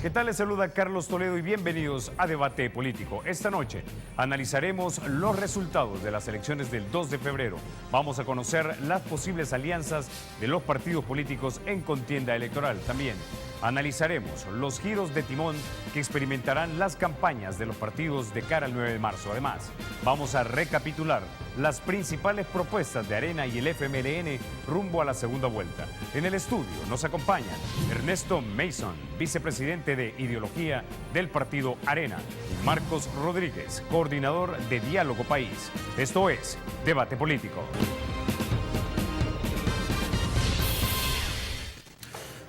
¿Qué tal? Les saluda Carlos Toledo y bienvenidos a Debate Político. Esta noche analizaremos los resultados de las elecciones del 2 de febrero. Vamos a conocer las posibles alianzas de los partidos políticos en contienda electoral. También analizaremos los giros de timón que experimentarán las campañas de los partidos de cara al 9 de marzo. Además, vamos a recapitular las principales propuestas de Arena y el FMLN rumbo a la segunda vuelta. En el estudio nos acompañan Ernesto Mason, vicepresidente de Ideología del partido Arena, y Marcos Rodríguez, coordinador de Diálogo País. Esto es Debate Político.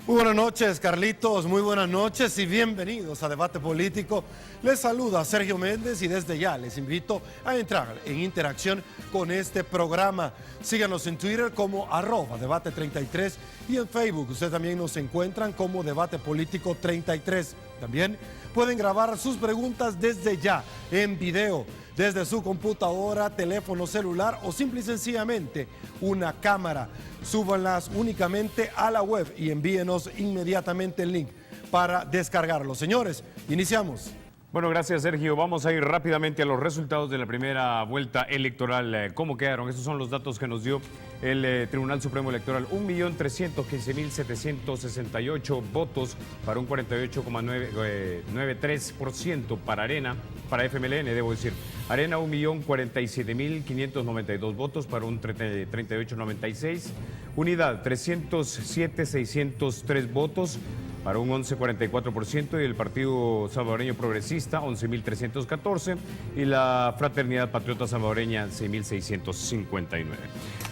Muy buenas noches, Carlitos, muy buenas noches y bienvenidos a Debate Político. Les saluda Sergio Méndez y desde ya les invito a entrar en interacción con este programa. Síganos en Twitter como @debate33 y en Facebook ustedes también nos encuentran como Debate Político 33. También pueden grabar sus preguntas desde ya en video, desde su computadora, teléfono celular o simple y sencillamente una cámara. Súbanlas únicamente a la web y envíenos inmediatamente el link para descargarlo. Señores, iniciamos. Bueno, gracias, Sergio. Vamos a ir rápidamente a los resultados de la primera vuelta electoral. ¿Cómo quedaron? Estos son los datos que nos dio el Tribunal Supremo Electoral. 1.315.768 votos para un 48,93% para Arena, para FMLN, debo decir. Arena, 1.047.592 votos para un 38,96%. Unidad, 307.603 votos para un 11,44%, y el Partido Salvadoreño Progresista 11.314 y la Fraternidad Patriota Salvadoreña 6.659.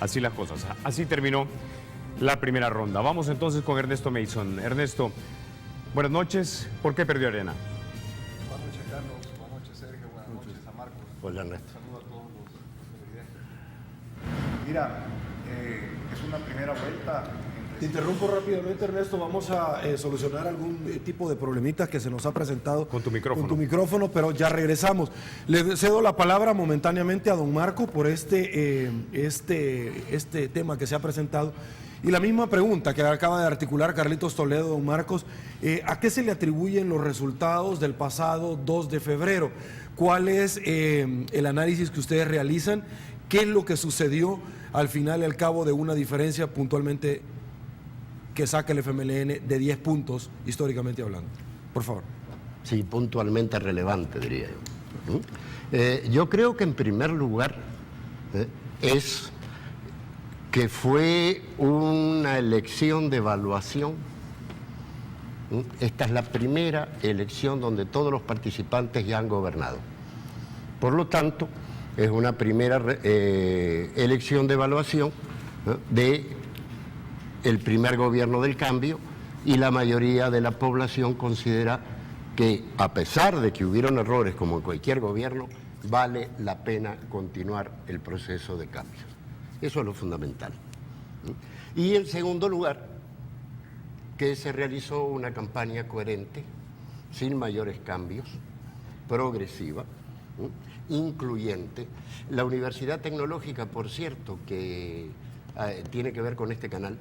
Así las cosas, así terminó la primera ronda. Vamos entonces con Ernesto Mason. Ernesto, buenas noches. ¿Por qué perdió Arena? Buenas noches, Carlos. Buenas noches, Sergio. Buenas noches a Marcos. Hola, Ernesto. Saludos a todos los televidentes. Mira, es una primera vuelta. Te interrumpo rápidamente, Ernesto. Vamos a solucionar algún tipo de problemitas que se nos ha presentado con tu micrófono. Con tu micrófono, pero ya regresamos. Le cedo la palabra momentáneamente a don Marco por este tema que se ha presentado. Y la misma pregunta que acaba de articular Carlitos Toledo, don Marcos, ¿a qué se le atribuyen los resultados del pasado 2 de febrero? ¿Cuál es el análisis que ustedes realizan? ¿Qué es lo que sucedió al final y al cabo de una diferencia puntualmente que saca el FMLN de 10 puntos, históricamente hablando? Por favor. Sí, puntualmente relevante, diría yo. Yo creo que en primer lugar es que fue una elección de evaluación. Esta es la primera elección donde todos los participantes ya han gobernado. Por lo tanto, es una primera elección de evaluación de el primer gobierno del cambio, y la mayoría de la población considera que, a pesar de que hubieron errores como en cualquier gobierno, vale la pena continuar el proceso de cambio. Eso es lo fundamental. Y en segundo lugar, que se realizó una campaña coherente, sin mayores cambios, progresiva, incluyente. La Universidad Tecnológica, por cierto, que tiene que ver con este canal,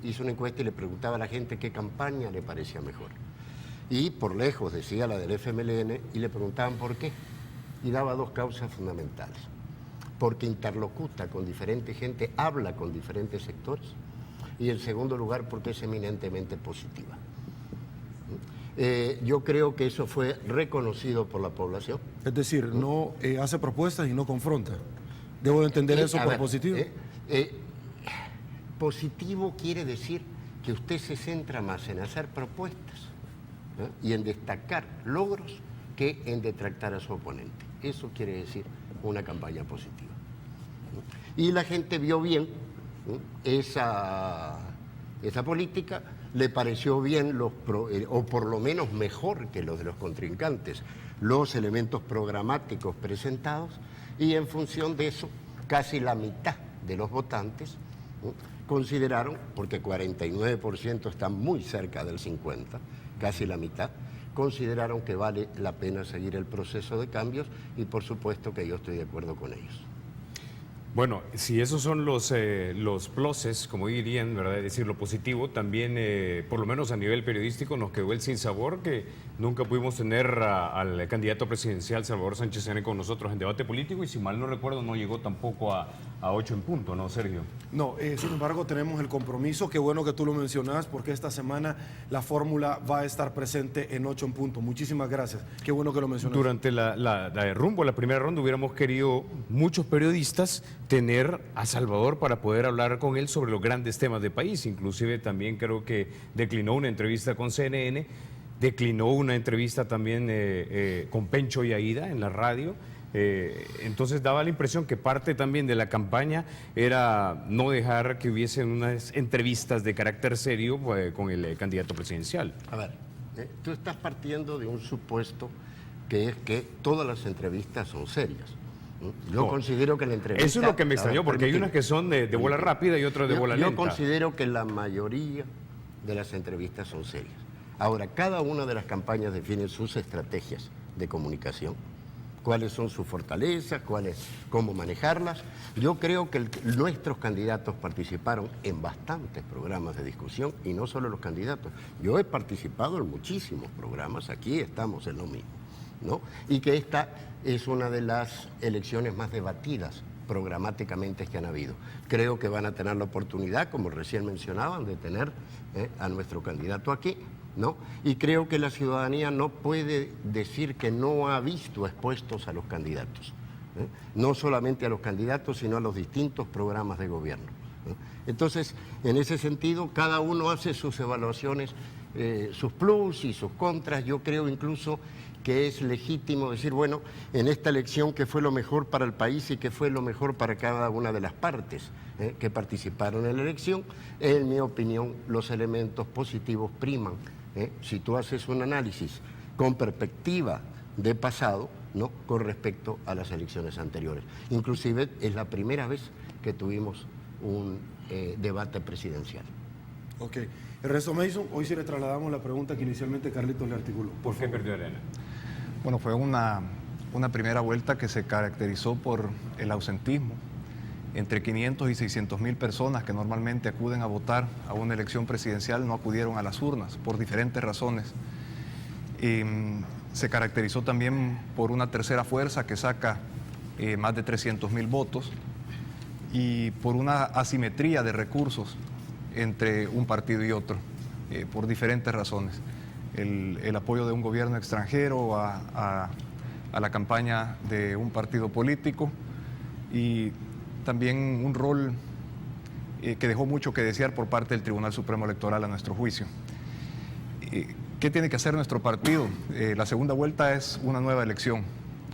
hizo una encuesta y le preguntaba a la gente qué campaña le parecía mejor. Y por lejos decía la del FMLN, y le preguntaban por qué. Y daba dos causas fundamentales. Porque interlocuta con diferente gente, habla con diferentes sectores. Y en segundo lugar, porque es eminentemente positiva. Yo creo que eso fue reconocido por la población. Es decir, no hace propuestas y no confronta. ¿Debo de entender eso por positivo? Positivo quiere decir que usted se centra más en hacer propuestas y en destacar logros que en detractar a su oponente. Eso quiere decir una campaña positiva. Y la gente vio bien esa política, le pareció bien, o por lo menos mejor que los de los contrincantes, los elementos programáticos presentados, y en función de eso, casi la mitad de los votantes consideraron, porque 49% está muy cerca del 50%, casi la mitad, consideraron que vale la pena seguir el proceso de cambios, y por supuesto que yo estoy de acuerdo con ellos. Bueno, si esos son los pluses, como dirían, ¿verdad? Es decir, lo positivo, también, por lo menos a nivel periodístico, nos quedó el sinsabor que nunca pudimos tener al candidato presidencial Salvador Sánchez Serén con nosotros en debate político y, si mal no recuerdo, no llegó tampoco a 8 en punto, ¿no, Sergio? No, sin embargo tenemos el compromiso, qué bueno que tú lo mencionas, porque esta semana la fórmula va a estar presente en 8 en punto. Muchísimas gracias, qué bueno que lo mencionas. Durante la primera ronda, hubiéramos querido muchos periodistas tener a Salvador para poder hablar con él sobre los grandes temas del país. Inclusive también creo que declinó una entrevista con CNN, declinó una entrevista también con Pencho y Aida en la radio. Entonces daba la impresión que parte también de la campaña era no dejar que hubiesen unas entrevistas de carácter serio con el candidato presidencial. A ver, tú estás partiendo de un supuesto que es que todas las entrevistas son serias. Yo considero que la entrevista... Eso es lo que me extrañó, porque hay unas que son de bola rápida y otras de bola lenta. Yo considero que la mayoría de las entrevistas son serias. Ahora, cada una de las campañas define sus estrategias de comunicación, cuáles son sus fortalezas, cómo manejarlas. Yo creo que nuestros candidatos participaron en bastantes programas de discusión, y no solo los candidatos. Yo he participado en muchísimos programas, aquí estamos en lo mismo, ¿no? Y que esta es una de las elecciones más debatidas programáticamente que han habido. Creo que van a tener la oportunidad, como recién mencionaban, de tener a nuestro candidato aquí, ¿no? Y creo que la ciudadanía no puede decir que no ha visto expuestos a los candidatos, no solamente a los candidatos, sino a los distintos programas de gobierno. Entonces, en ese sentido, cada uno hace sus evaluaciones, sus plus y sus contras. Yo creo incluso que es legítimo decir, bueno, en esta elección, ¿qué fue lo mejor para el país y qué fue lo mejor para cada una de las partes que participaron en la elección? En mi opinión, los elementos positivos priman. Si tú haces un análisis con perspectiva de pasado, ¿no?, con respecto a las elecciones anteriores. Inclusive es la primera vez que tuvimos un debate presidencial. Ok. El resto, Mason, hoy sí le trasladamos la pregunta que inicialmente Carlitos le articuló. ¿Por qué perdió Arena? Bueno, fue una primera vuelta que se caracterizó por el ausentismo. Entre 500 y 600 mil personas que normalmente acuden a votar a una elección presidencial no acudieron a las urnas por diferentes razones. Se caracterizó también por una tercera fuerza que saca más de 300 mil votos y por una asimetría de recursos entre un partido y otro, por diferentes razones. El apoyo de un gobierno extranjero a la campaña de un partido político y también un rol que dejó mucho que desear por parte del Tribunal Supremo Electoral a nuestro juicio. ¿Qué tiene que hacer nuestro partido? La segunda vuelta es una nueva elección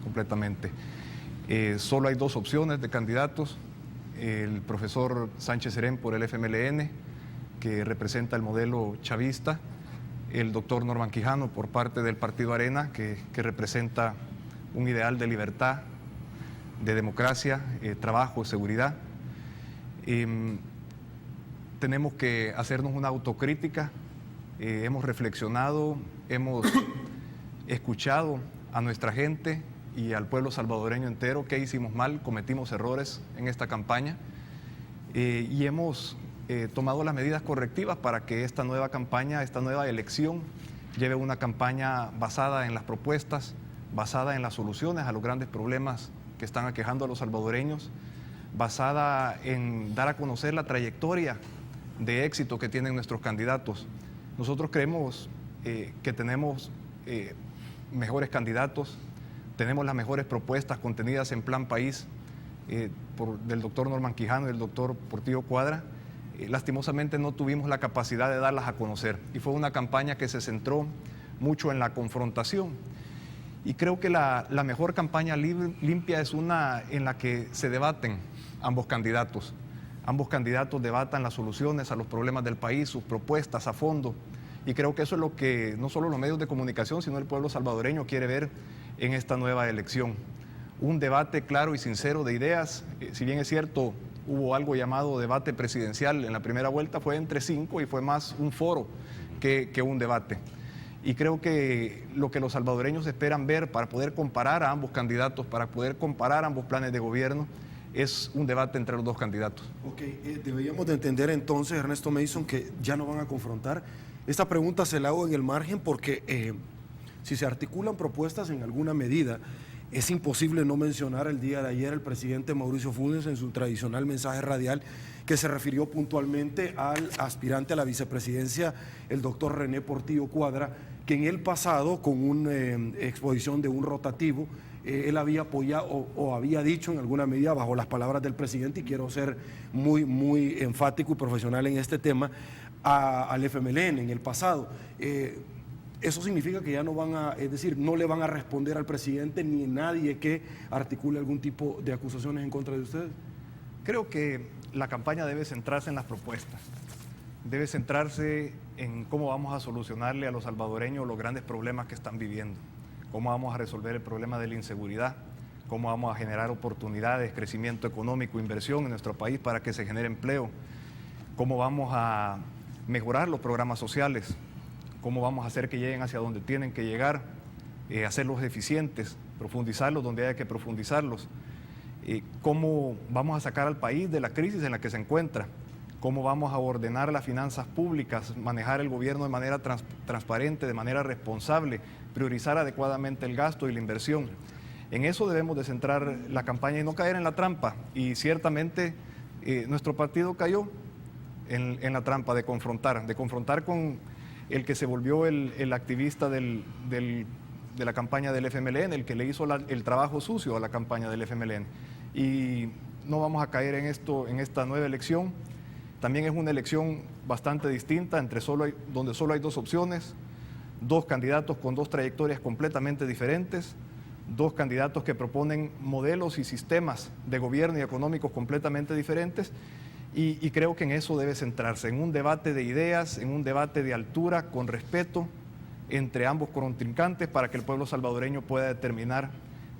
completamente. Solo hay dos opciones de candidatos: el profesor Sánchez Serén por el FMLN, que representa el modelo chavista; el doctor Norman Quijano por parte del Partido Arena, que representa un ideal de libertad, de democracia, trabajo, seguridad. Tenemos que hacernos una autocrítica. Hemos reflexionado, hemos escuchado a nuestra gente y al pueblo salvadoreño entero qué hicimos mal, cometimos errores en esta campaña y hemos tomado las medidas correctivas para que esta nueva campaña, esta nueva elección, lleve una campaña basada en las propuestas, basada en las soluciones a los grandes problemas que están aquejando a los salvadoreños, basada en dar a conocer la trayectoria de éxito que tienen nuestros candidatos. Nosotros creemos que tenemos mejores candidatos, tenemos las mejores propuestas contenidas en Plan País del doctor Norman Quijano y del doctor Portillo Cuadra. Lastimosamente no tuvimos la capacidad de darlas a conocer y fue una campaña que se centró mucho en la confrontación. Y creo que la mejor campaña limpia es una en la que se debaten ambos candidatos. Ambos candidatos debatan las soluciones a los problemas del país, sus propuestas a fondo. Y creo que eso es lo que no solo los medios de comunicación, sino el pueblo salvadoreño quiere ver en esta nueva elección. Un debate claro y sincero de ideas. Si bien es cierto, hubo algo llamado debate presidencial en la primera vuelta, fue entre 5 y fue más un foro que un debate. Y creo que lo que los salvadoreños esperan ver para poder comparar a ambos candidatos, para poder comparar ambos planes de gobierno, es un debate entre los dos candidatos. Ok, deberíamos de entender entonces, Ernesto Mason, que ya no van a confrontar. Esta pregunta se la hago en el margen porque si se articulan propuestas en alguna medida, es imposible no mencionar el día de ayer el presidente Mauricio Funes en su tradicional mensaje radial que se refirió puntualmente al aspirante a la vicepresidencia, el doctor René Portillo Cuadra, que en el pasado, con una exposición de un rotativo, él había apoyado o había dicho en alguna medida, bajo las palabras del presidente, y quiero ser muy enfático y profesional en este tema, al FMLN en el pasado. Eso significa que ya no van a, es decir, no le van a responder al presidente ni a nadie que articule algún tipo de acusaciones en contra de ustedes. Creo que la campaña debe centrarse en las propuestas, debe centrarse en cómo vamos a solucionarle a los salvadoreños los grandes problemas que están viviendo, cómo vamos a resolver el problema de la inseguridad, cómo vamos a generar oportunidades, crecimiento económico, inversión en nuestro país para que se genere empleo, cómo vamos a mejorar los programas sociales, cómo vamos a hacer que lleguen hacia donde tienen que llegar, hacerlos eficientes, profundizarlos donde haya que profundizarlos, cómo vamos a sacar al país de la crisis en la que se encuentra, cómo vamos a ordenar las finanzas públicas, manejar el gobierno de manera transparente, de manera responsable, priorizar adecuadamente el gasto y la inversión. En eso debemos de centrar la campaña y no caer en la trampa. Y ciertamente nuestro partido cayó en la trampa de confrontar con el que se volvió el activista de la campaña del FMLN, el que le hizo el trabajo sucio a la campaña del FMLN. Y no vamos a caer en esto, en esta nueva elección. También es una elección bastante distinta, donde solo hay dos opciones, dos candidatos con dos trayectorias completamente diferentes, dos candidatos que proponen modelos y sistemas de gobierno y económicos completamente diferentes. Y creo que en eso debe centrarse, en un debate de ideas, en un debate de altura, con respeto entre ambos contrincantes para que el pueblo salvadoreño pueda determinar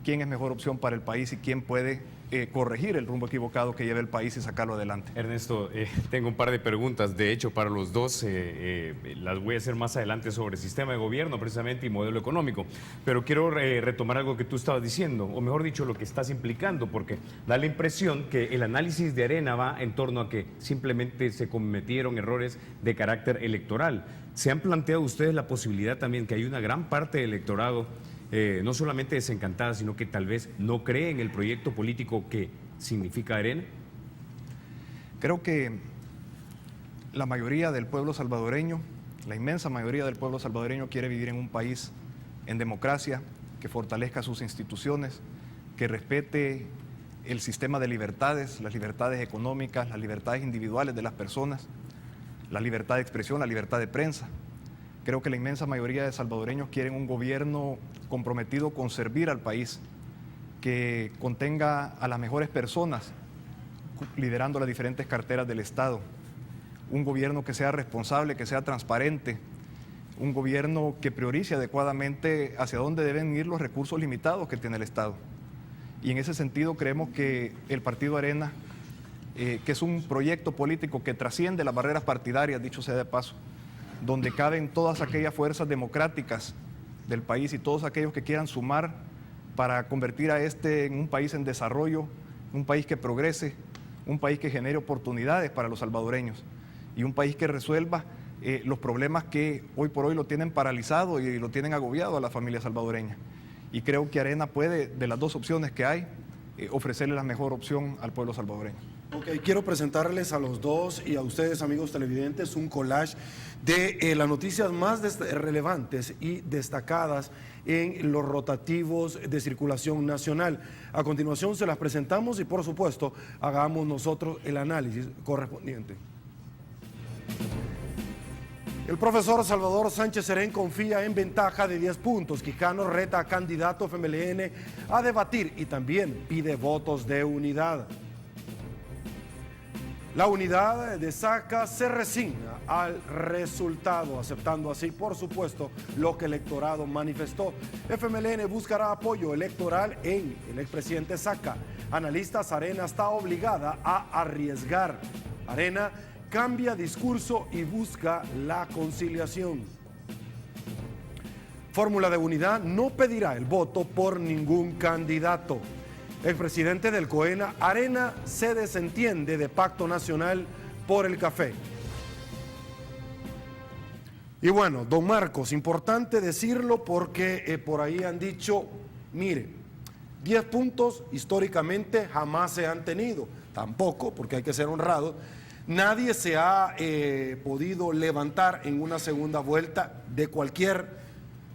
quién es mejor opción para el país y quién puede corregir el rumbo equivocado que lleva el país y sacarlo adelante. Ernesto, tengo un par de preguntas, de hecho, para los dos, las voy a hacer más adelante sobre el sistema de gobierno precisamente y modelo económico, pero quiero retomar algo que tú estabas diciendo, o mejor dicho, lo que estás implicando, porque da la impresión que el análisis de Arena va en torno a que simplemente se cometieron errores de carácter electoral. ¿Se han planteado ustedes la posibilidad también que hay una gran parte del electorado no solamente desencantada, sino que tal vez no cree en el proyecto político que significa Arena? Creo que la mayoría del pueblo salvadoreño, la inmensa mayoría del pueblo salvadoreño quiere vivir en un país en democracia, que fortalezca sus instituciones, que respete el sistema de libertades, las libertades económicas, las libertades individuales de las personas, la libertad de expresión, la libertad de prensa. Creo que la inmensa mayoría de salvadoreños quieren un gobierno comprometido con servir al país, que contenga a las mejores personas liderando las diferentes carteras del Estado, un gobierno que sea responsable, que sea transparente, un gobierno que priorice adecuadamente hacia dónde deben ir los recursos limitados que tiene el Estado. Y en ese sentido creemos que el Partido Arena, que es un proyecto político que trasciende las barreras partidarias, dicho sea de paso, donde caben todas aquellas fuerzas democráticas del país y todos aquellos que quieran sumar para convertir a este en un país en desarrollo, un país que progrese, un país que genere oportunidades para los salvadoreños y un país que resuelva los problemas que hoy por hoy lo tienen paralizado y lo tienen agobiado a la familia salvadoreña. Y creo que Arena puede, de las dos opciones que hay, ofrecerle la mejor opción al pueblo salvadoreño. Ok, quiero presentarles a los dos y a ustedes, amigos televidentes, un collage de las noticias más relevantes y destacadas en los rotativos de circulación nacional. A continuación se las presentamos y, por supuesto, hagamos nosotros el análisis correspondiente. El profesor Salvador Sánchez Serén confía en ventaja de 10 puntos. Quijano reta a candidato FMLN a debatir y también pide votos de unidad. La unidad de Saca se resigna al resultado, aceptando así, por supuesto, lo que el electorado manifestó. FMLN buscará apoyo electoral en el expresidente Saca. Analistas, Arena está obligada a arriesgar. Arena cambia discurso y busca la conciliación. Fórmula de unidad no pedirá el voto por ningún candidato. expresidente del COENA, Arena se desentiende de Pacto Nacional por el Café. Y bueno, don Marcos, importante decirlo porque por ahí han dicho, mire, 10 puntos históricamente jamás se han tenido, tampoco, porque hay que ser honrado, nadie se ha podido levantar en una segunda vuelta de cualquier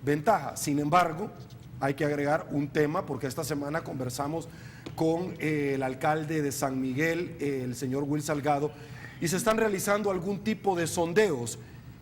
ventaja. Sin embargo, hay que agregar un tema, porque esta semana conversamos con el alcalde de San Miguel, el señor Will Salgado, y se están realizando algún tipo de sondeos.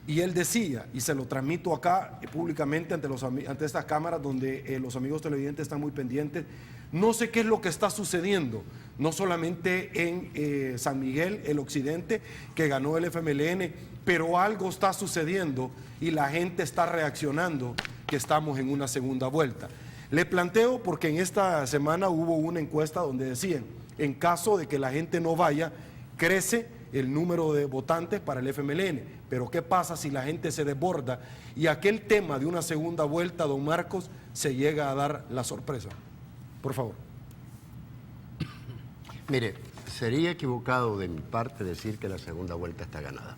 Y él decía, y se lo transmito acá públicamente ante estas cámaras donde los amigos televidentes están muy pendientes, no sé qué es lo que está sucediendo, no solamente en San Miguel, el occidente, que ganó el FMLN, pero algo está sucediendo y la gente está reaccionando que estamos en una segunda vuelta. Le planteo porque en esta semana hubo una encuesta donde decían, en caso de que la gente no vaya, crece el número de votantes para el FMLN, pero ¿qué pasa si la gente se desborda y aquel tema de una segunda vuelta, don Marcos, se llega a dar la sorpresa? Por favor. Mire, sería equivocado de mi parte decir que la segunda vuelta está ganada,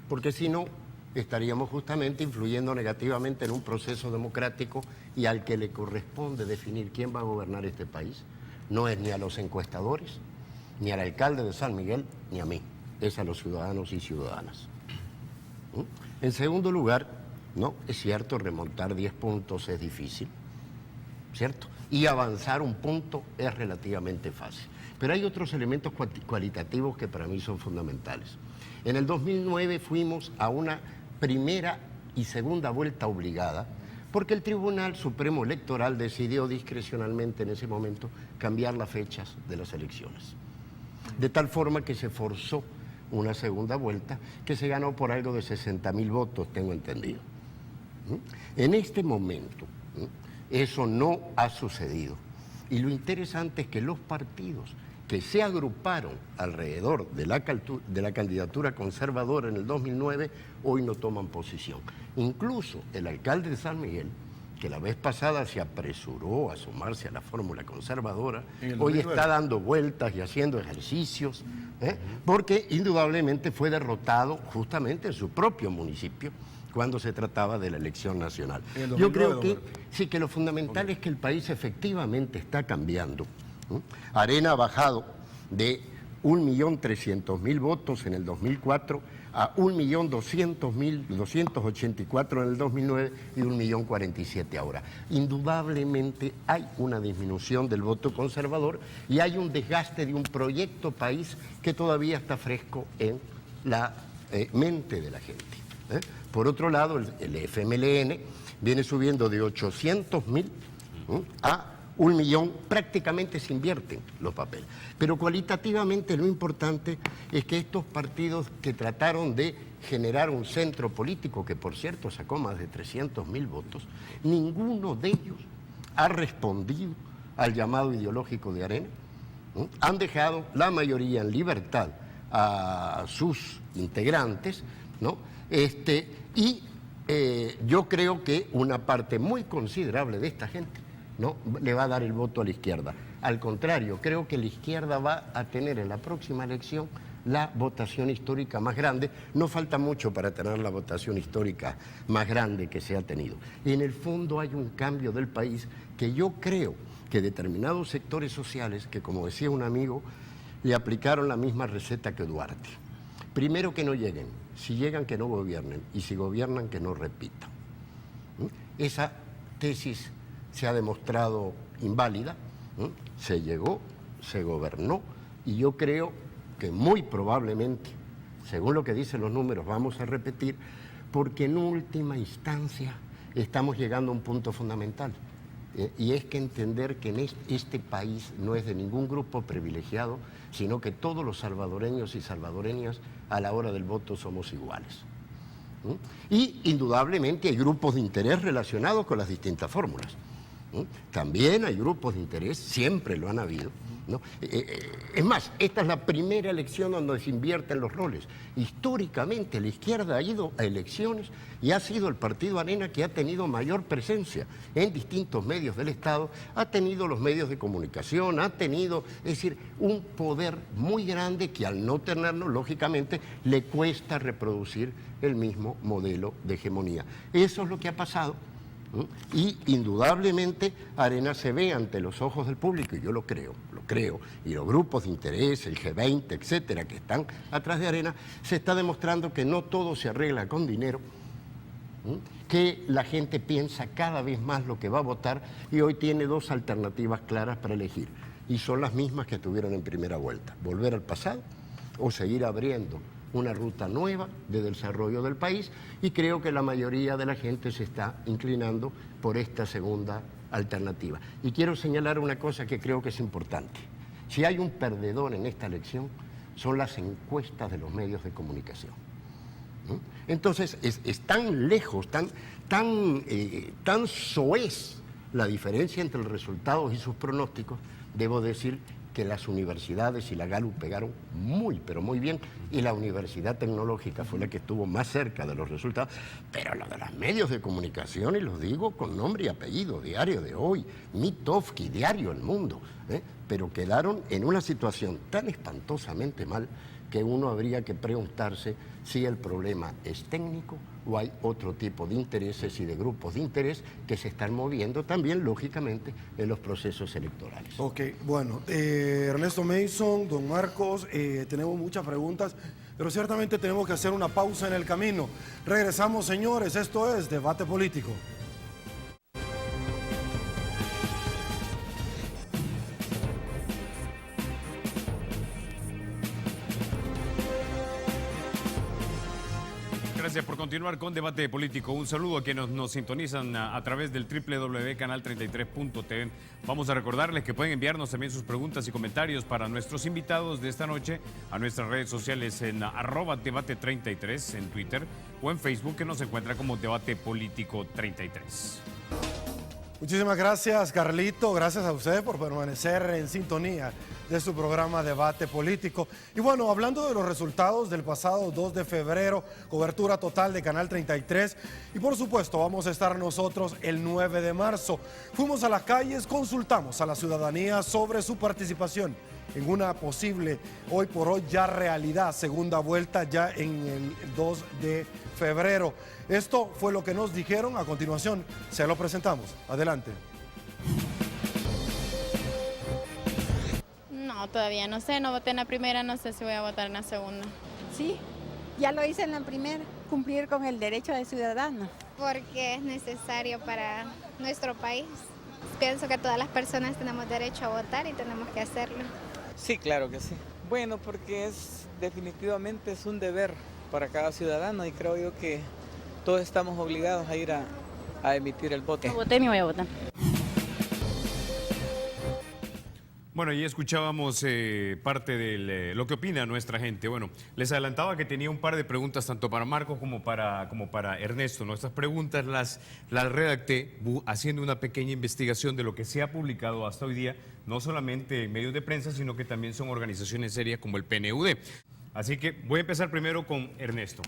porque si no, estaríamos justamente influyendo negativamente en un proceso democrático y al que le corresponde definir quién va a gobernar este país, no es ni a los encuestadores, ni al alcalde de San Miguel, ni a mí, es a los ciudadanos y ciudadanas. En segundo lugar, no, es cierto, remontar 10 puntos es difícil, ¿cierto? Y avanzar un punto es relativamente fácil. Pero hay otros elementos cualitativos que para mí son fundamentales. En el 2009 fuimos a una primera y segunda vuelta obligada, porque el Tribunal Supremo Electoral decidió discrecionalmente en ese momento cambiar las fechas de las elecciones. De tal forma que se forzó una segunda vuelta que se ganó por algo de 60.000 votos, tengo entendido. En este momento, eso no ha sucedido. Y lo interesante es que los partidos que se agruparon alrededor de la candidatura conservadora en el 2009, hoy no toman posición. Incluso el alcalde de San Miguel, que la vez pasada se apresuró a sumarse a la fórmula conservadora, hoy está dando vueltas y haciendo ejercicios, porque indudablemente fue derrotado justamente en su propio municipio cuando se trataba de la elección nacional. Yo creo que sí, que lo fundamental es que el país efectivamente está cambiando. Arena ha bajado de 1.300.000 votos en el 2004 a 1.200.284 en el 2009 y 1.047.000 ahora. Indudablemente hay una disminución del voto conservador y hay un desgaste de un proyecto país que todavía está fresco en la mente de la gente. Por otro lado, el FMLN viene subiendo de 800.000 a 1.000.000, prácticamente se invierten los papeles. Pero cualitativamente lo importante es que estos partidos que trataron de generar un centro político, que por cierto sacó más de 300.000 votos, ninguno de ellos ha respondido al llamado ideológico de Arena. Han dejado la mayoría en libertad a sus integrantes, ¿no? Yo creo que una parte muy considerable de esta gente no le va a dar el voto a la izquierda. Al contrario, creo que la izquierda va a tener en la próxima elección la votación histórica más grande. No falta mucho para tener la votación histórica más grande que se ha tenido. Y en el fondo hay un cambio del país que yo creo que determinados sectores sociales, que como decía un amigo, le aplicaron la misma receta que Duarte. Primero, que no lleguen. Si llegan, que no gobiernen. Y si gobiernan, que no repitan. Esa tesis se ha demostrado inválida, se llegó, se gobernó, y yo creo que muy probablemente, según lo que dicen los números, vamos a repetir, porque en última instancia estamos llegando a un punto fundamental, y es que entender que en este país no es de ningún grupo privilegiado, sino que todos los salvadoreños y salvadoreñas a la hora del voto somos iguales. Y indudablemente hay grupos de interés relacionados con las distintas fórmulas. También hay grupos de interés, siempre lo han habido, ¿no? Es más, esta es la primera elección donde se invierten los roles. Históricamente la izquierda ha ido a elecciones y ha sido el partido Arena que ha tenido mayor presencia en distintos medios del Estado, ha tenido los medios de comunicación, ha tenido, es decir, un poder muy grande que al no tenerlo, lógicamente, le cuesta reproducir el mismo modelo de hegemonía. Eso es lo que ha pasado. Y indudablemente Arena se ve ante los ojos del público, y yo lo creo, y los grupos de interés, el G20, etcétera, que están atrás de Arena, se está demostrando que no todo se arregla con dinero, que la gente piensa cada vez más lo que va a votar y hoy tiene dos alternativas claras para elegir, y son las mismas que tuvieron en primera vuelta: volver al pasado o seguir abriendo una ruta nueva de desarrollo del país, y creo que la mayoría de la gente se está inclinando por esta segunda alternativa. Y quiero señalar una cosa que creo que es importante. Si hay un perdedor en esta elección, son las encuestas de los medios de comunicación. Entonces, es tan lejos, tan soez la diferencia entre los resultados y sus pronósticos, debo decir que las universidades y la Gallup pegaron muy, pero muy bien, y la Universidad Tecnológica fue la que estuvo más cerca de los resultados, pero lo de los medios de comunicación, y los digo con nombre y apellido: Diario de Hoy, Mitofsky, Diario El Mundo, pero quedaron en una situación tan espantosamente mal que uno habría que preguntarse si el problema es técnico o hay otro tipo de intereses y de grupos de interés que se están moviendo también, lógicamente, en los procesos electorales. Ok, bueno, Ernesto Mason, don Marcos, tenemos muchas preguntas, pero ciertamente tenemos que hacer una pausa en el camino. Regresamos, señores, esto es Debate Político. Gracias por continuar con Debate Político. Un saludo a quienes nos sintonizan a través del www.canal33.tv. Vamos a recordarles que pueden enviarnos también sus preguntas y comentarios para nuestros invitados de esta noche a nuestras redes sociales en @debate33 en Twitter o en Facebook, que nos encuentra como Debate Político 33. Muchísimas gracias, Carlito. Gracias a ustedes por permanecer en sintonía de su programa Debate Político. Y bueno, hablando de los resultados del pasado 2 de febrero, cobertura total de Canal 33. Y por supuesto, vamos a estar nosotros el 9 de marzo. Fuimos a las calles, consultamos a la ciudadanía sobre su participación en una posible, hoy por hoy ya realidad, segunda vuelta ya en el 2 de febrero. Esto fue lo que nos dijeron. A continuación se lo presentamos. Adelante. No, todavía no sé, no voté en la primera, no sé si voy a votar en la segunda. Sí, ya lo hice en la primera, cumplir con el derecho de ciudadano. Porque es necesario para nuestro país. Pienso que todas las personas tenemos derecho a votar y tenemos que hacerlo. Sí, claro que sí. Bueno, porque definitivamente es un deber para cada ciudadano y creo yo que todos estamos obligados a ir a emitir el voto. No voté ni voy a votar. Bueno, y escuchábamos parte de lo que opina nuestra gente. Bueno, les adelantaba que tenía un par de preguntas tanto para Marcos como para Ernesto. Nuestras preguntas las redacté haciendo una pequeña investigación de lo que se ha publicado hasta hoy día, no solamente en medios de prensa, sino que también son organizaciones serias como el PNUD. Así que voy a empezar primero con Ernesto.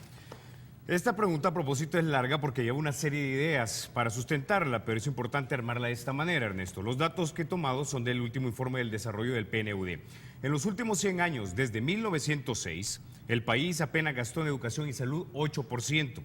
Esta pregunta a propósito es larga porque lleva una serie de ideas para sustentarla, pero es importante armarla de esta manera, Ernesto. Los datos que he tomado son del último informe del desarrollo del PNUD. En los últimos 100 años, desde 1906, el país apenas gastó en educación y salud 8%.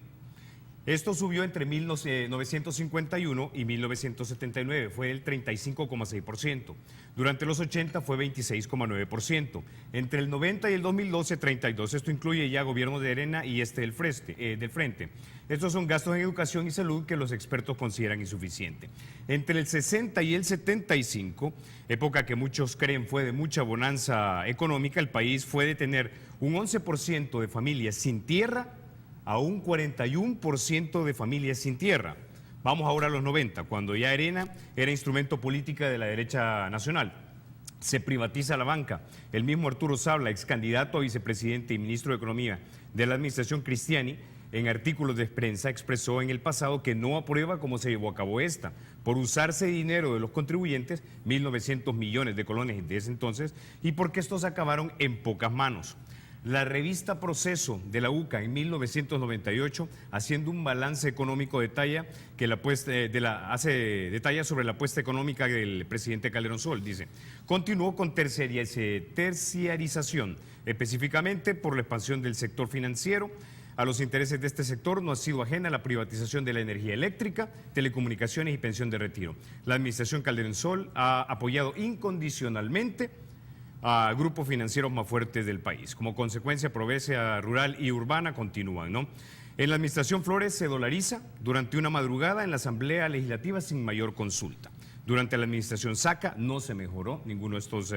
Esto subió entre 1951 y 1979, fue el 35,6%. Durante los 80 fue 26,9%. Entre el 90 y el 2012, 32%. Esto incluye ya gobierno de Arena y del Frente. Estos son gastos en educación y salud que los expertos consideran insuficientes. Entre el 60 y el 75, época que muchos creen fue de mucha bonanza económica, el país fue de tener un 11% de familias sin tierra a un 41% de familias sin tierra. Vamos ahora a los 90, cuando ya Arena era instrumento político de la derecha nacional. Se privatiza la banca. El mismo Arturo Sabla, ex candidato a vicepresidente y ministro de Economía de la administración Cristiani, en artículos de prensa expresó en el pasado que no aprueba cómo se llevó a cabo esta, por usarse dinero de los contribuyentes, 1.900 millones de colones de ese entonces, y porque estos acabaron en pocas manos. La revista Proceso de la UCA en 1998, haciendo un balance económico, detalla sobre la apuesta económica del presidente Calderón Sol. Dice, continuó con terciarización, específicamente por la expansión del sector financiero. A los intereses de este sector no ha sido ajena la privatización de la energía eléctrica, telecomunicaciones y pensión de retiro. La administración Calderón Sol ha apoyado incondicionalmente a grupos financieros más fuertes del país. Como consecuencia, Provesa rural y urbana continúan, ¿no? En la administración Flores se dolariza durante una madrugada en la Asamblea Legislativa sin mayor consulta. Durante la administración Saca no se mejoró, ninguno de estos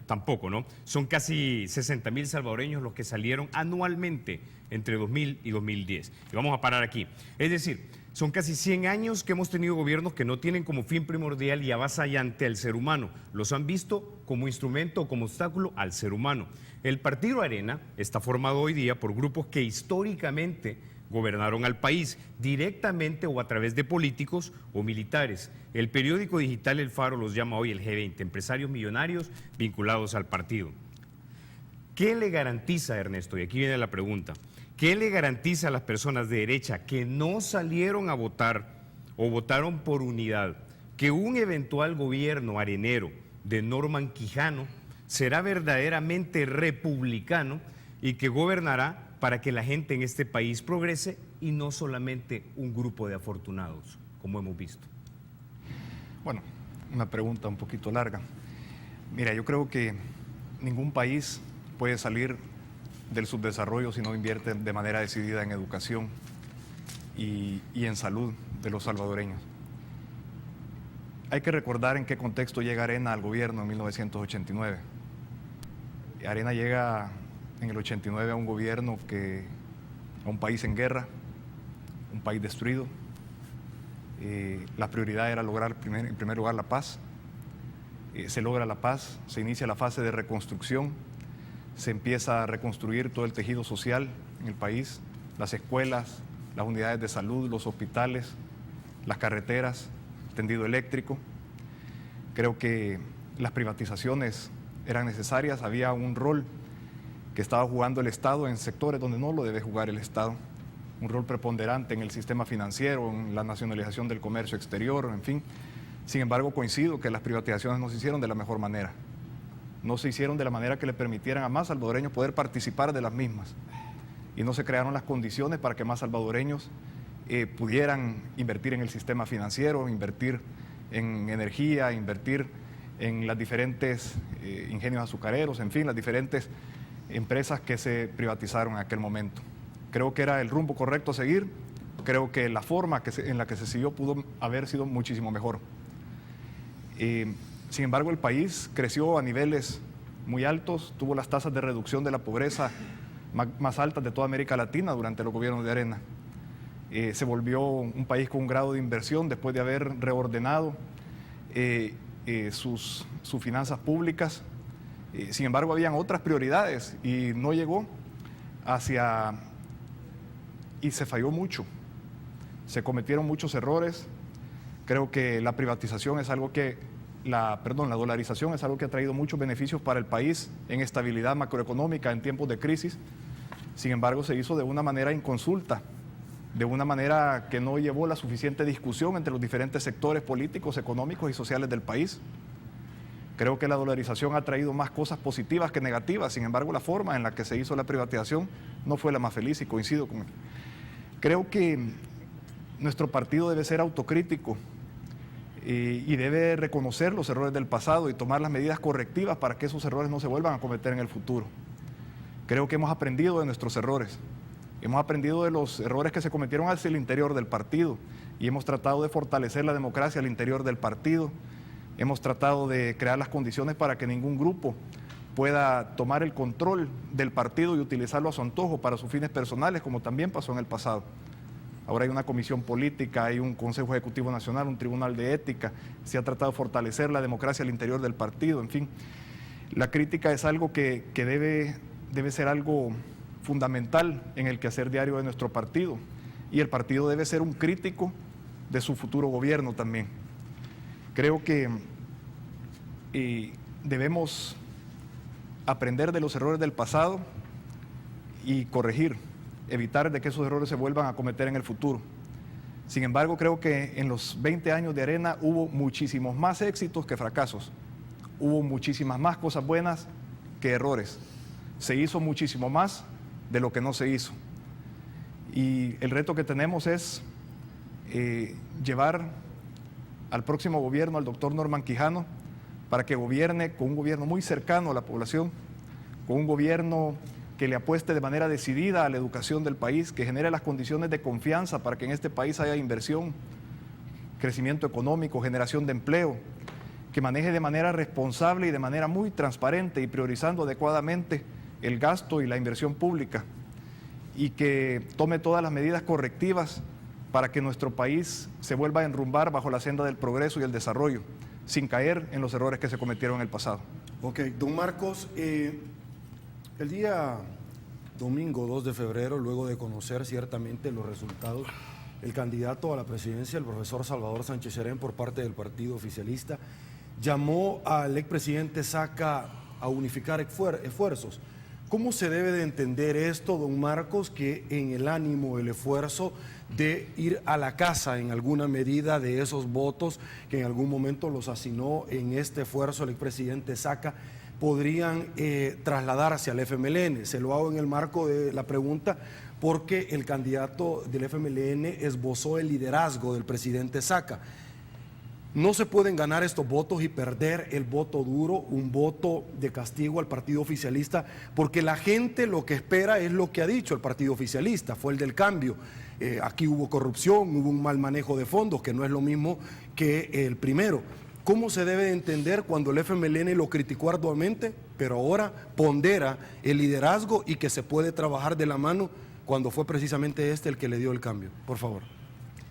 tampoco, ¿no? Son casi 60.000 salvadoreños los que salieron anualmente entre 2000 y 2010. Y vamos a parar aquí. Es decir, son casi 100 años que hemos tenido gobiernos que no tienen como fin primordial y avasallante al ser humano. Los han visto como instrumento o como obstáculo al ser humano. El Partido Arena está formado hoy día por grupos que históricamente gobernaron al país directamente o a través de políticos o militares. El periódico digital El Faro los llama hoy el G20, empresarios millonarios vinculados al partido. ¿Qué le garantiza, Ernesto? Y aquí viene la pregunta. ¿Qué le garantiza a las personas de derecha que no salieron a votar o votaron por unidad que un eventual gobierno arenero de Norman Quijano será verdaderamente republicano y que gobernará para que la gente en este país progrese y no solamente un grupo de afortunados, como hemos visto? Bueno, una pregunta un poquito larga. Mira, yo creo que ningún país puede salir del subdesarrollo si no invierte de manera decidida en educación y en salud de los salvadoreños. Hay que recordar en qué contexto llega Arena al gobierno en 1989. Arena llega en el 89 a un gobierno a un país en guerra, un país destruido. La prioridad era lograr en primer lugar la paz. Se logra la paz, se inicia la fase de reconstrucción, se empieza a reconstruir todo el tejido social en el país, las escuelas, las unidades de salud, los hospitales, las carreteras, el tendido eléctrico. Creo que las privatizaciones eran necesarias, había un rol que estaba jugando el Estado en sectores donde no lo debe jugar el Estado, un rol preponderante en el sistema financiero, en la nacionalización del comercio exterior, en fin. Sin embargo, coincido que las privatizaciones no se hicieron de la mejor manera. No se hicieron de la manera que le permitieran a más salvadoreños poder participar de las mismas. Y no se crearon las condiciones para que más salvadoreños pudieran invertir en el sistema financiero, invertir en energía, invertir en las diferentes ingenios azucareros, en fin, las diferentes empresas que se privatizaron en aquel momento. Creo que era el rumbo correcto a seguir. Creo que la forma en la que se siguió pudo haber sido muchísimo mejor. Sin embargo, el país creció a niveles muy altos, tuvo las tasas de reducción de la pobreza más altas de toda América Latina durante los gobiernos de Arena. Se volvió un país con un grado de inversión después de haber reordenado sus finanzas públicas. Sin embargo, habían otras prioridades y no llegó y se falló mucho. Se cometieron muchos errores. Creo que la privatización es algo la dolarización es algo que ha traído muchos beneficios para el país en estabilidad macroeconómica en tiempos de crisis. Sin embargo, se hizo de una manera inconsulta, de una manera que no llevó la suficiente discusión entre los diferentes sectores políticos, económicos y sociales del país. Creo que la dolarización ha traído más cosas positivas que negativas. Sin embargo, la forma en la que se hizo la privatización no fue la más feliz y coincido con él. Creo que nuestro partido debe ser autocrítico y debe reconocer los errores del pasado y tomar las medidas correctivas para que esos errores no se vuelvan a cometer en el futuro. Creo que hemos aprendido de nuestros errores. Hemos aprendido de los errores que se cometieron hacia el interior del partido y hemos tratado de fortalecer la democracia al interior del partido. Hemos tratado de crear las condiciones para que ningún grupo pueda tomar el control del partido y utilizarlo a su antojo para sus fines personales, como también pasó en el pasado. Ahora hay una comisión política, hay un Consejo Ejecutivo Nacional, un Tribunal de Ética. Se ha tratado de fortalecer la democracia al interior del partido. En fin, la crítica es algo que debe ser algo fundamental en el quehacer diario de nuestro partido, y el partido debe ser un crítico de su futuro gobierno también. Creo que debemos aprender de los errores del pasado y corregir, evitar de que esos errores se vuelvan a cometer en el futuro. Sin embargo, creo que en los 20 años de Arena hubo muchísimos más éxitos que fracasos, hubo muchísimas más cosas buenas que errores, se hizo muchísimo más de lo que no se hizo. Y el reto que tenemos es llevar al próximo gobierno, al doctor Norman Quijano, para que gobierne con un gobierno muy cercano a la población, con un gobierno que le apueste de manera decidida a la educación del país, que genere las condiciones de confianza para que en este país haya inversión, crecimiento económico, generación de empleo, que maneje de manera responsable y de manera muy transparente y priorizando adecuadamente el gasto y la inversión pública, y que tome todas las medidas correctivas para que nuestro país se vuelva a enrumbar bajo la senda del progreso y el desarrollo, sin caer en los errores que se cometieron en el pasado. Ok, don Marcos, el día domingo 2 de febrero, luego de conocer ciertamente los resultados, el candidato a la presidencia, el profesor Salvador Sánchez Serén, por parte del partido oficialista, llamó al expresidente Saca a unificar esfuerzos. ¿Cómo se debe de entender esto, don Marcos, que en el ánimo, el esfuerzo de ir a la casa en alguna medida de esos votos que en algún momento los asignó en este esfuerzo el expresidente Saca, podrían trasladarse al FMLN? Se lo hago en el marco de la pregunta porque el candidato del FMLN esbozó el liderazgo del presidente Saca. No se pueden ganar estos votos y perder el voto duro, un voto de castigo al partido oficialista, porque la gente lo que espera es lo que ha dicho el partido oficialista, fue el del cambio. Aquí hubo corrupción, hubo un mal manejo de fondos, que no es lo mismo que el primero. ¿Cómo se debe entender cuando el FMLN lo criticó arduamente, pero ahora pondera el liderazgo y que se puede trabajar de la mano cuando fue precisamente este el que le dio el cambio? Por favor.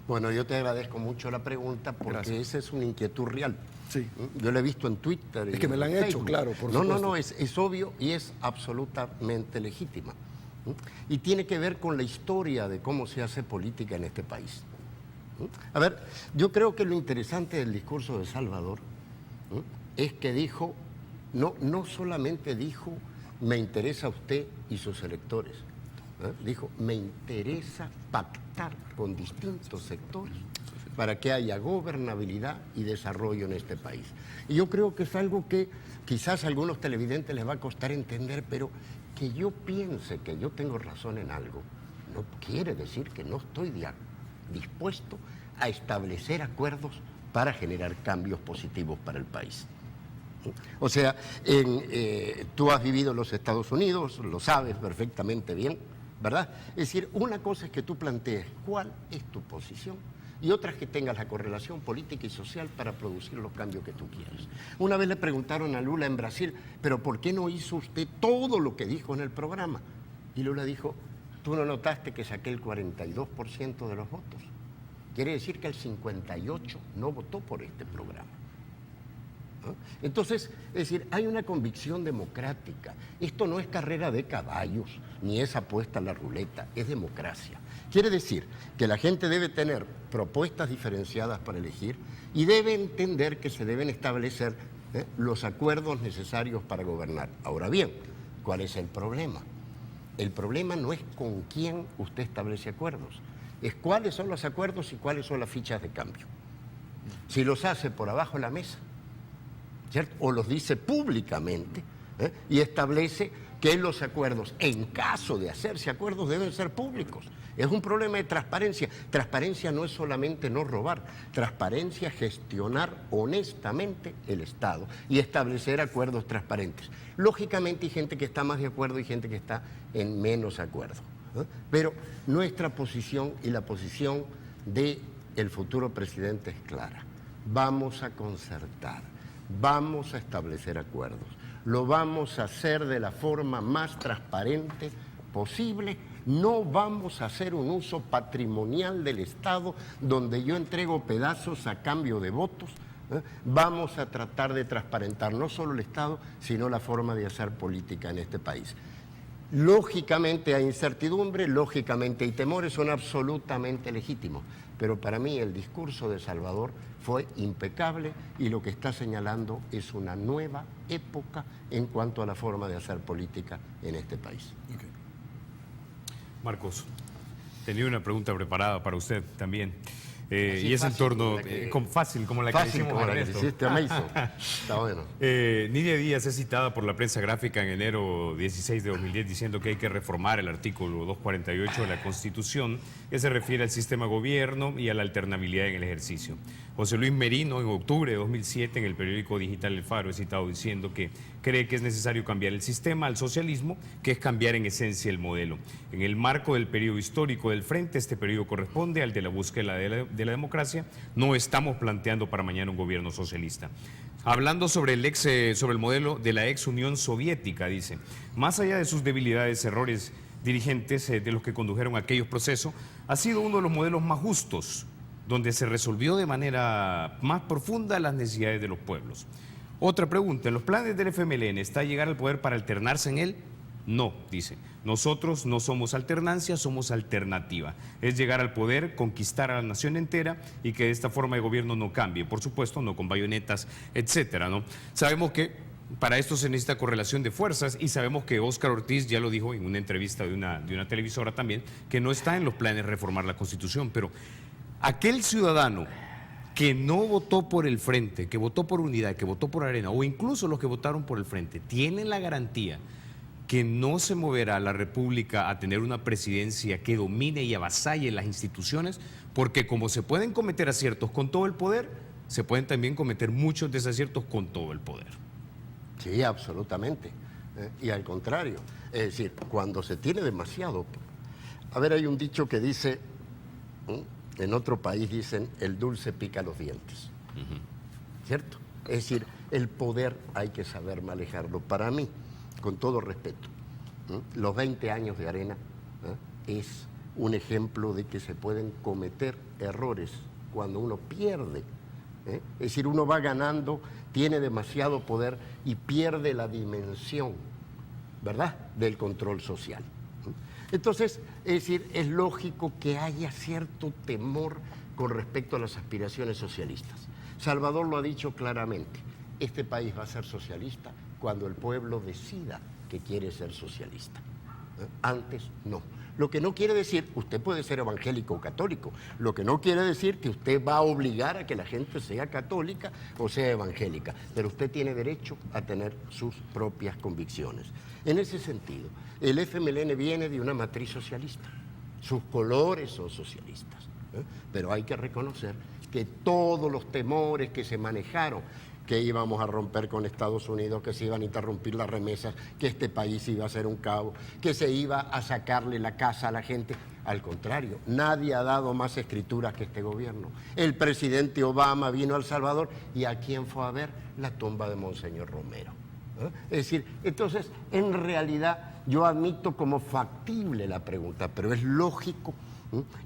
Bueno, yo te agradezco mucho la pregunta porque Gracias. esa es una inquietud real. Sí. Yo la he visto en Twitter. Es que me la han hecho, claro, por supuesto. No, es obvio y es absolutamente legítima. Y tiene que ver con la historia de cómo se hace política en este país. A ver, yo creo que lo interesante del discurso de Salvador es que dijo, no solamente dijo, me interesa usted y sus electores. Dijo, me interesa pactar con distintos sectores para que haya gobernabilidad y desarrollo en este país. Y yo creo que es algo que quizás a algunos televidentes les va a costar entender, pero que yo piense que yo tengo razón en algo, no quiere decir que no estoy dispuesto a establecer acuerdos para generar cambios positivos para el país. O sea, tú has vivido en los Estados Unidos, lo sabes perfectamente bien, ¿verdad? Es decir, una cosa es que tú plantees cuál es tu posición y otra es que tengas la correlación política y social para producir los cambios que tú quieres. Una vez le preguntaron a Lula en Brasil, pero ¿por qué no hizo usted todo lo que dijo en el programa? Y Lula dijo, ¿tú no notaste que saqué el 42% de los votos? Quiere decir que el 58% no votó por este programa. Entonces, es decir, hay una convicción democrática. Esto no es carrera de caballos, ni es apuesta a la ruleta, es democracia. Quiere decir que la gente debe tener propuestas diferenciadas para elegir y debe entender que se deben establecer los acuerdos necesarios para gobernar. Ahora bien, ¿cuál es el problema? El problema no es con quién usted establece acuerdos, es cuáles son los acuerdos y cuáles son las fichas de cambio. Si los hace por abajo de la mesa, ¿cierto? O los dice públicamente y establece que los acuerdos, en caso de hacerse acuerdos, deben ser públicos. Es un problema de transparencia. Transparencia no es solamente no robar, transparencia es gestionar honestamente el Estado y establecer acuerdos transparentes. Lógicamente hay gente que está más de acuerdo y gente que está en menos acuerdo. Pero nuestra posición y la posición del futuro presidente es clara. Vamos a concertar. Vamos a establecer acuerdos, lo vamos a hacer de la forma más transparente posible, no vamos a hacer un uso patrimonial del Estado donde yo entrego pedazos a cambio de votos, vamos a tratar de transparentar no solo el Estado, sino la forma de hacer política en este país. Lógicamente hay incertidumbre, lógicamente hay temores, son absolutamente legítimos. Pero para mí el discurso de Salvador fue impecable y lo que está señalando es una nueva época en cuanto a la forma de hacer política en este país. Okay. Marcos, tenía una pregunta preparada para usted también. Y es en torno, fácil como la que hicimos a Ernesto. Está bueno. Nidia Díaz es citada por la prensa gráfica en enero 16 de 2010 diciendo que hay que reformar el artículo 248 de la Constitución, que se refiere al sistema de gobierno y a la alternabilidad en el ejercicio. José Luis Merino, en octubre de 2007, en el periódico digital El Faro, es citado diciendo que cree que es necesario cambiar el sistema al socialismo, que es cambiar en esencia el modelo. En el marco del periodo histórico del Frente, este periodo corresponde al de la búsqueda de la democracia. No estamos planteando para mañana un gobierno socialista. Hablando sobre el modelo de la ex Unión Soviética, dice, más allá de sus debilidades, errores dirigentes de los que condujeron a aquellos procesos, ha sido uno de los modelos más justos, donde se resolvió de manera más profunda las necesidades de los pueblos. Otra pregunta, ¿en los planes del FMLN está llegar al poder para alternarse en él? No, dice, nosotros no somos alternancia, somos alternativa. Es llegar al poder, conquistar a la nación entera y que esta forma de gobierno no cambie. Por supuesto, no con bayonetas, etcétera, ¿no? Sabemos que para esto se necesita correlación de fuerzas y sabemos que Óscar Ortiz ya lo dijo en una entrevista de una televisora también, que no está en los planes reformar la Constitución, pero aquel ciudadano que no votó por el Frente, que votó por Unidad, que votó por Arena, o incluso los que votaron por el Frente, tienen la garantía que no se moverá la República a tener una presidencia que domine y avasalle las instituciones, porque como se pueden cometer aciertos con todo el poder, se pueden también cometer muchos desaciertos con todo el poder. Sí, absolutamente. Y al contrario, es decir, cuando se tiene demasiado... A ver, hay un dicho que dice... En otro país dicen, el dulce pica los dientes, ¿cierto? Es decir, el poder hay que saber manejarlo. Para mí, con todo respeto, los 20 años de Arena es un ejemplo de que se pueden cometer errores cuando uno pierde. Es decir, uno va ganando, tiene demasiado poder y pierde la dimensión, ¿verdad?, del control social. Entonces, es decir, es lógico que haya cierto temor con respecto a las aspiraciones socialistas. Salvador lo ha dicho claramente, este país va a ser socialista cuando el pueblo decida que quiere ser socialista. Antes no. Lo que no quiere decir, usted puede ser evangélico o católico, lo que no quiere decir que usted va a obligar a que la gente sea católica o sea evangélica, pero usted tiene derecho a tener sus propias convicciones. En ese sentido, el FMLN viene de una matriz socialista, sus colores son socialistas, pero hay que reconocer que todos los temores que se manejaron, que íbamos a romper con Estados Unidos, que se iban a interrumpir las remesas, que este país iba a ser un caos, que se iba a sacarle la casa a la gente. Al contrario, nadie ha dado más escrituras que este gobierno. El presidente Obama vino a El Salvador y ¿a quién fue a ver? La tumba de Monseñor Romero. Es decir, entonces, en realidad, yo admito como factible la pregunta, pero es lógico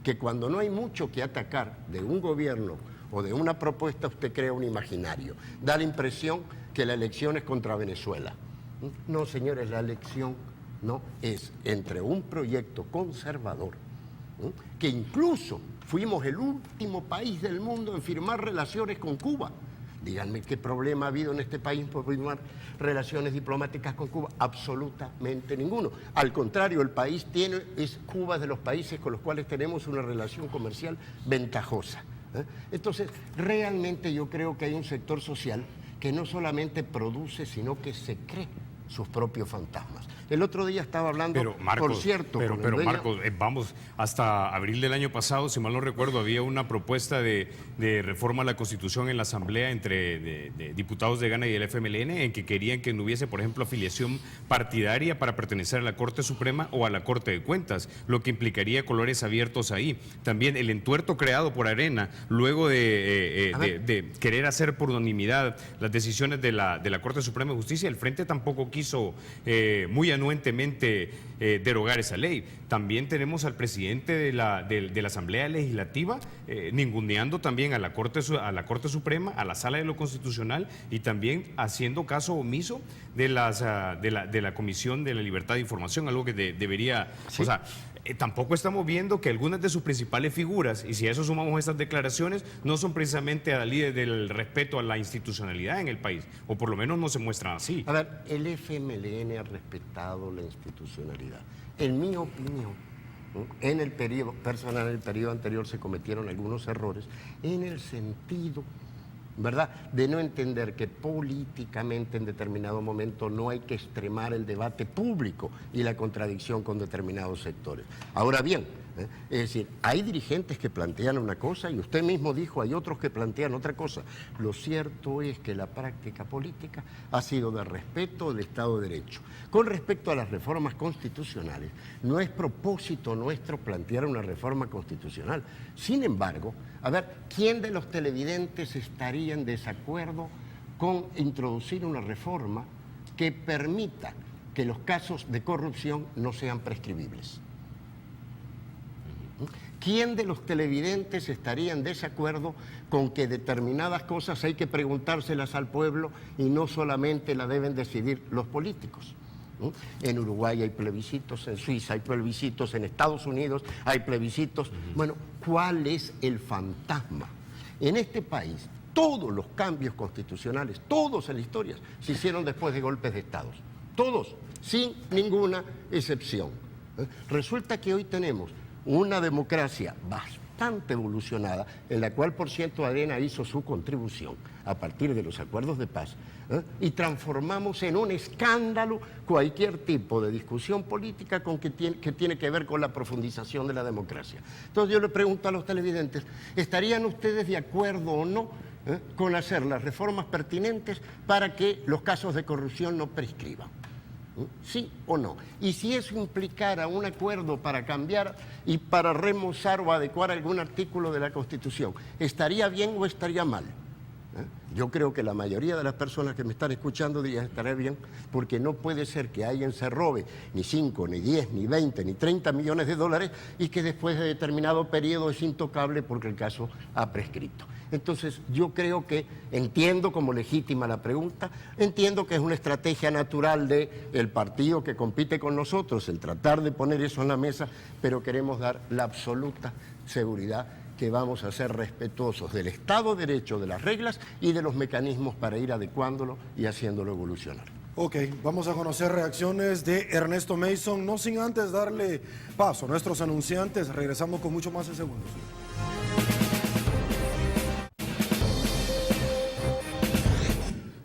que cuando no hay mucho que atacar de un gobierno o de una propuesta, usted crea un imaginario. Da la impresión que la elección es contra Venezuela. No, señores, la elección no es entre un proyecto conservador, que incluso fuimos el último país del mundo en firmar relaciones con Cuba. Díganme qué problema ha habido en este país por firmar relaciones diplomáticas con Cuba. Absolutamente ninguno. Al contrario, el país Cuba es de los países con los cuales tenemos una relación comercial ventajosa. Entonces, realmente yo creo que hay un sector social que no solamente produce, sino que se cree sus propios fantasmas. El otro día estaba hablando, pero, Marcos, por cierto... Pero Marcos, vamos, hasta abril del año pasado, si mal no recuerdo, había una propuesta de reforma a la Constitución en la Asamblea entre de diputados de Gana y del FMLN, en que querían que no hubiese, por ejemplo, afiliación partidaria para pertenecer a la Corte Suprema o a la Corte de Cuentas, lo que implicaría colores abiertos ahí. También el entuerto creado por Arena, luego de querer hacer por unanimidad las decisiones de la Corte Suprema de Justicia, el Frente tampoco quiso muy anuentemente derogar esa ley. También tenemos al presidente de la Asamblea Legislativa ninguneando también a la Corte Suprema, a la Sala de lo Constitucional, y también haciendo caso omiso de la Comisión de la Libertad de Información, algo que debería... ¿Sí? O sea, tampoco estamos viendo que algunas de sus principales figuras, y si a eso sumamos estas declaraciones, no son precisamente a la líder del respeto a la institucionalidad en el país, o por lo menos no se muestran así. A ver, el FMLN ha respetado la institucionalidad. En mi opinión, ¿no?, en el periodo personal, en el periodo anterior se cometieron algunos errores en el sentido, ¿verdad?, de no entender que políticamente en determinado momento no hay que extremar el debate público y la contradicción con determinados sectores. Ahora bien, es decir, hay dirigentes que plantean una cosa y usted mismo dijo, hay otros que plantean otra cosa. Lo cierto es que la práctica política ha sido de respeto del Estado de Derecho. Con respecto a las reformas constitucionales, no es propósito nuestro plantear una reforma constitucional. Sin embargo, a ver, ¿quién de los televidentes estaría en desacuerdo con introducir una reforma que permita que los casos de corrupción no sean prescribibles? ¿Quién de los televidentes estaría en desacuerdo con que determinadas cosas hay que preguntárselas al pueblo y no solamente la deben decidir los políticos? En Uruguay hay plebiscitos, en Suiza hay plebiscitos, en Estados Unidos hay plebiscitos. Bueno, ¿cuál es el fantasma? En este país, todos los cambios constitucionales, todos en la historia, se hicieron después de golpes de Estado. Todos, sin ninguna excepción. Resulta que hoy tenemos una democracia bastante evolucionada, en la cual, por cierto, Arena hizo su contribución a partir de los acuerdos de paz, y transformamos en un escándalo cualquier tipo de discusión política que tiene que ver con la profundización de la democracia. Entonces yo le pregunto a los televidentes, ¿estarían ustedes de acuerdo o no con hacer las reformas pertinentes para que los casos de corrupción no prescriban? ¿Sí o no? Y si eso implicara un acuerdo para cambiar y para remozar o adecuar algún artículo de la Constitución, ¿estaría bien o estaría mal? Yo creo que la mayoría de las personas que me están escuchando dirían estará bien, porque no puede ser que alguien se robe ni 5, ni 10, ni 20, ni 30 millones de dólares y que después de determinado periodo es intocable porque el caso ha prescrito. Entonces yo creo que entiendo como legítima la pregunta, entiendo que es una estrategia natural del partido que compite con nosotros, el tratar de poner eso en la mesa, pero queremos dar la absoluta seguridad que vamos a ser respetuosos del Estado de Derecho, de las reglas y de los mecanismos para ir adecuándolo y haciéndolo evolucionar. Ok, vamos a conocer reacciones de Ernesto Mason, no sin antes darle paso a nuestros anunciantes. Regresamos con mucho más en segundos.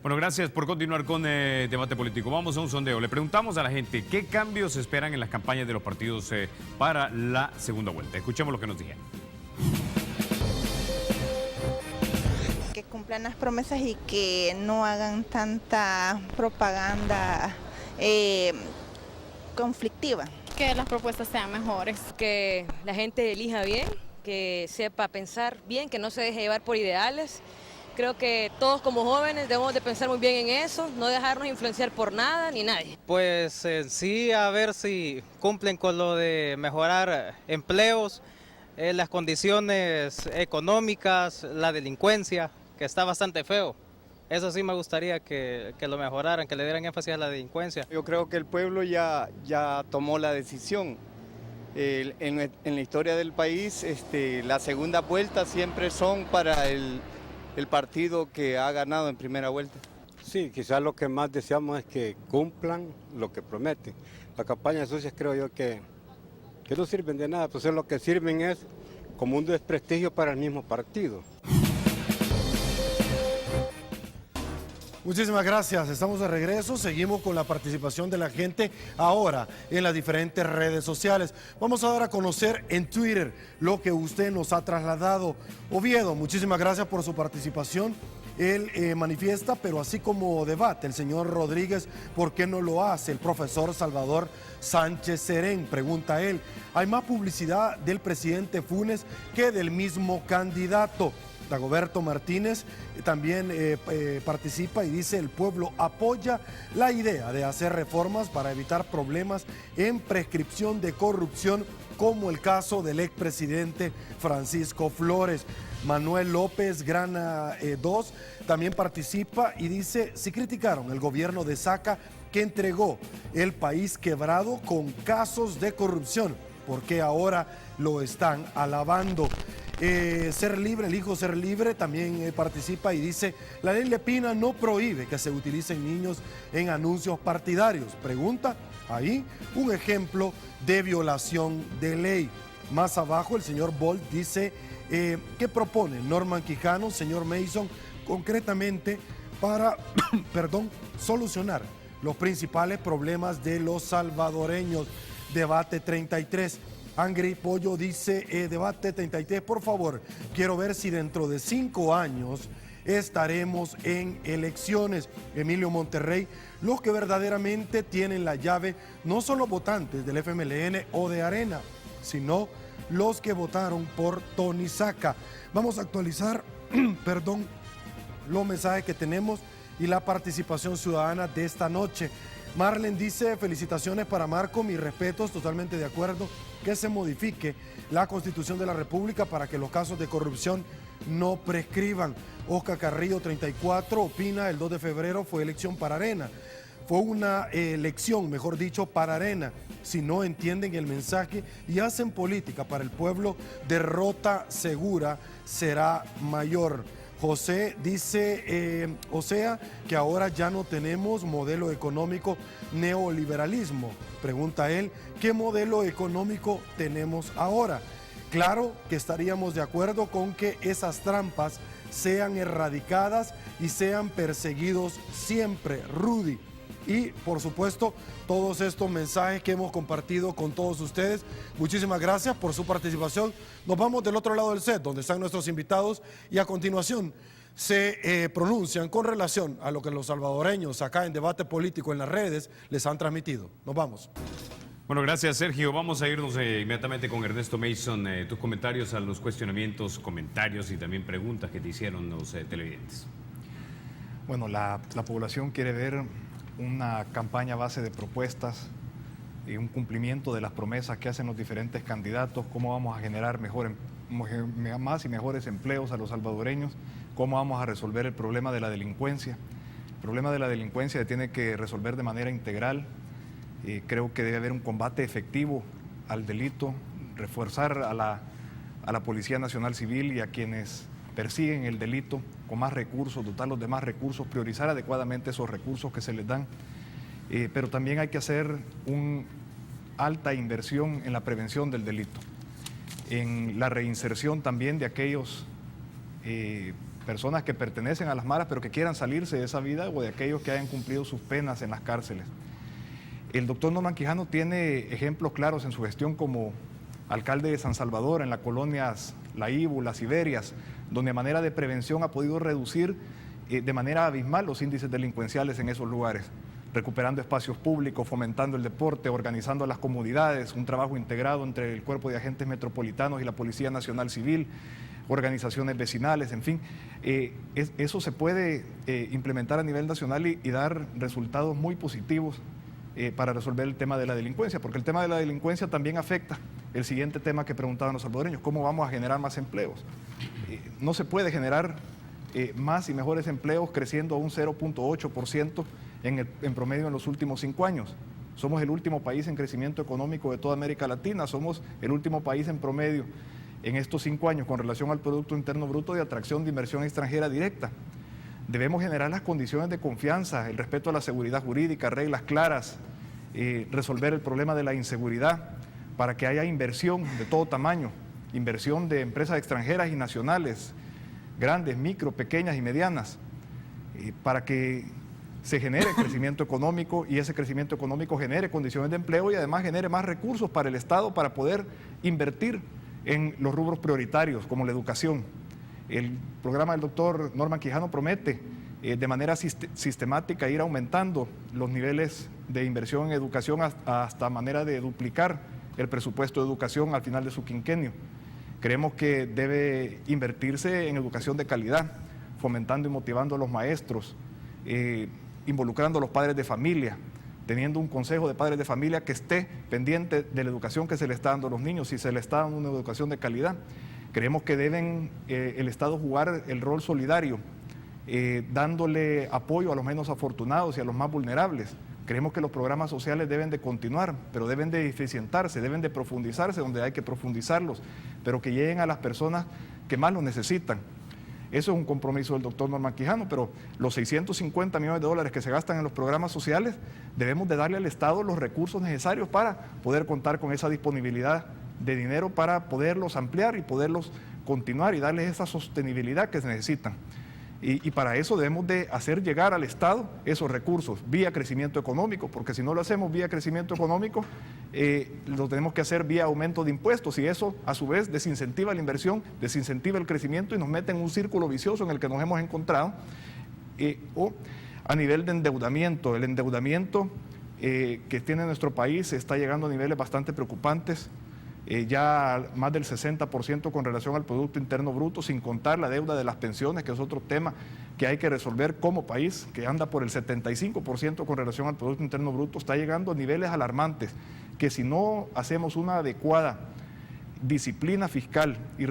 Bueno, gracias por continuar con Debate Político. Vamos a un sondeo. Le preguntamos a la gente qué cambios esperan en las campañas de los partidos para la segunda vuelta. Escuchemos lo que nos dijeron. Que cumplan las promesas y que no hagan tanta propaganda conflictiva. Que las propuestas sean mejores. Que la gente elija bien, que sepa pensar bien, que no se deje llevar por ideales. Creo que todos como jóvenes debemos de pensar muy bien en eso, no dejarnos influenciar por nada ni nadie. Pues sí, a ver si cumplen con lo de mejorar empleos, las condiciones económicas, la delincuencia, que está bastante feo. Eso sí me gustaría que lo mejoraran, que le dieran énfasis a la delincuencia. Yo creo que el pueblo ya tomó la decisión. En la historia del país, la segunda vuelta siempre son para el partido que ha ganado en primera vuelta. Sí, quizás lo que más deseamos es que cumplan lo que prometen. Las campañas sucias creo yo que no sirven de nada, pues lo que sirven es como un desprestigio para el mismo partido. Muchísimas gracias, estamos de regreso, seguimos con la participación de la gente ahora en las diferentes redes sociales. Vamos a dar a conocer en Twitter lo que usted nos ha trasladado. Oviedo, muchísimas gracias por su participación. Él manifiesta, pero así como debate el señor Rodríguez, ¿por qué no lo hace el profesor Salvador Sánchez Serén? Pregunta él. Hay más publicidad del presidente Funes que del mismo candidato. Dagoberto Martínez también participa y dice: el pueblo apoya la idea de hacer reformas para evitar problemas en prescripción de corrupción, como el caso del expresidente Francisco Flores. Manuel López Grana 2 también participa y dice: si criticaron el gobierno de Saca, que entregó el país quebrado con casos de corrupción, ¿por qué ahora lo están alabando? Ser Libre, el hijo Ser Libre también participa y dice: la ley Lepina no prohíbe que se utilicen niños en anuncios partidarios. Pregunta ahí un ejemplo de violación de ley. Más abajo el señor Bolt dice: ¿qué propone Norman Quijano, señor Mason, concretamente para solucionar los principales problemas de los salvadoreños? Debate 33. Angry Pollo dice: debate 33, por favor, quiero ver si dentro de 5 años estaremos en elecciones. Emilio Monterrey: los que verdaderamente tienen la llave no son los votantes del FMLN o de Arena, sino los que votaron por Tony Saca. Vamos a actualizar los mensajes que tenemos y la participación ciudadana de esta noche. Marlen dice: felicitaciones para Marco, mis respetos, totalmente de acuerdo que se modifique la Constitución de la República para que los casos de corrupción no prescriban. Oscar Carrillo 34 opina: el 2 de febrero fue elección para Arena. Fue una elección, mejor dicho, para Arena. Si no entienden el mensaje y hacen política para el pueblo, derrota segura será mayor. José dice: o sea, que ahora ya no tenemos modelo económico, neoliberalismo. Pregunta él: ¿qué modelo económico tenemos ahora? Claro que estaríamos de acuerdo con que esas trampas sean erradicadas y sean perseguidos siempre, Rudy. Y, por supuesto, todos estos mensajes que hemos compartido con todos ustedes. Muchísimas gracias por su participación. Nos vamos del otro lado del set, donde están nuestros invitados, y a continuación se pronuncian con relación a lo que los salvadoreños acá en Debate Político en las redes les han transmitido. Nos vamos. Bueno, gracias, Sergio. Vamos a irnos inmediatamente con Ernesto Mason. Tus comentarios a los cuestionamientos, comentarios y también preguntas que te hicieron los televidentes. Bueno, la población quiere ver una campaña a base de propuestas y un cumplimiento de las promesas que hacen los diferentes candidatos, cómo vamos a generar más y mejores empleos a los salvadoreños, cómo vamos a resolver el problema de la delincuencia. El problema de la delincuencia se tiene que resolver de manera integral. Creo que debe haber un combate efectivo al delito, reforzar a la Policía Nacional Civil y a quienes persiguen el delito con más recursos, dotarlos de más recursos, priorizar adecuadamente esos recursos que se les dan. Pero también hay que hacer una alta inversión en la prevención del delito, en la reinserción también de aquellos personas que pertenecen a las maras pero que quieran salirse de esa vida, o de aquellos que hayan cumplido sus penas en las cárceles. El doctor Norman Quijano tiene ejemplos claros en su gestión como alcalde de San Salvador, en las colonias La Ibu, Las Iberias, donde a manera de prevención ha podido reducir de manera abismal los índices delincuenciales en esos lugares, recuperando espacios públicos, fomentando el deporte, organizando las comunidades, un trabajo integrado entre el Cuerpo de Agentes Metropolitanos y la Policía Nacional Civil, organizaciones vecinales, en fin. Eso se puede implementar a nivel nacional y dar resultados muy positivos para resolver el tema de la delincuencia, porque el tema de la delincuencia también afecta el siguiente tema que preguntaban los salvadoreños: ¿cómo vamos a generar más empleos? No se puede generar más y mejores empleos creciendo a un 0.8% en promedio en los últimos 5 años. Somos el último país en crecimiento económico de toda América Latina, somos el último país en promedio en estos 5 años con relación al Producto Interno Bruto de atracción de inversión extranjera directa. Debemos generar las condiciones de confianza, el respeto a la seguridad jurídica, reglas claras, resolver el problema de la inseguridad para que haya inversión de todo tamaño, inversión de empresas extranjeras y nacionales, grandes, micro, pequeñas y medianas, para que se genere crecimiento económico y ese crecimiento económico genere condiciones de empleo y además genere más recursos para el Estado para poder invertir en los rubros prioritarios como la educación. El programa del doctor Norman Quijano promete de manera sistemática ir aumentando los niveles de inversión en educación hasta manera de duplicar el presupuesto de educación al final de su quinquenio. Creemos que debe invertirse en educación de calidad, fomentando y motivando a los maestros, involucrando a los padres de familia, teniendo un consejo de padres de familia que esté pendiente de la educación que se le está dando a los niños, si se le está dando una educación de calidad. Creemos que deben el Estado jugar el rol solidario, dándole apoyo a los menos afortunados y a los más vulnerables. Creemos que los programas sociales deben de continuar, pero deben de eficientarse, deben de profundizarse donde hay que profundizarlos, pero que lleguen a las personas que más lo necesitan. Eso es un compromiso del doctor Norman Quijano, pero los 650 millones de dólares que se gastan en los programas sociales, debemos de darle al Estado los recursos necesarios para poder contar con esa disponibilidad de dinero para poderlos ampliar y poderlos continuar y darles esa sostenibilidad que se necesitan. Y para eso debemos de hacer llegar al Estado esos recursos vía crecimiento económico, porque si no lo hacemos vía crecimiento económico, lo tenemos que hacer vía aumento de impuestos, y eso a su vez desincentiva la inversión, desincentiva el crecimiento y nos mete en un círculo vicioso en el que nos hemos encontrado. O a nivel de endeudamiento, el endeudamiento que tiene nuestro país está llegando a niveles bastante preocupantes. Ya más del 60% con relación al Producto Interno Bruto, sin contar la deuda de las pensiones, que es otro tema que hay que resolver como país, que anda por el 75% con relación al Producto Interno Bruto, está llegando a niveles alarmantes, que si no hacemos una adecuada disciplina fiscal y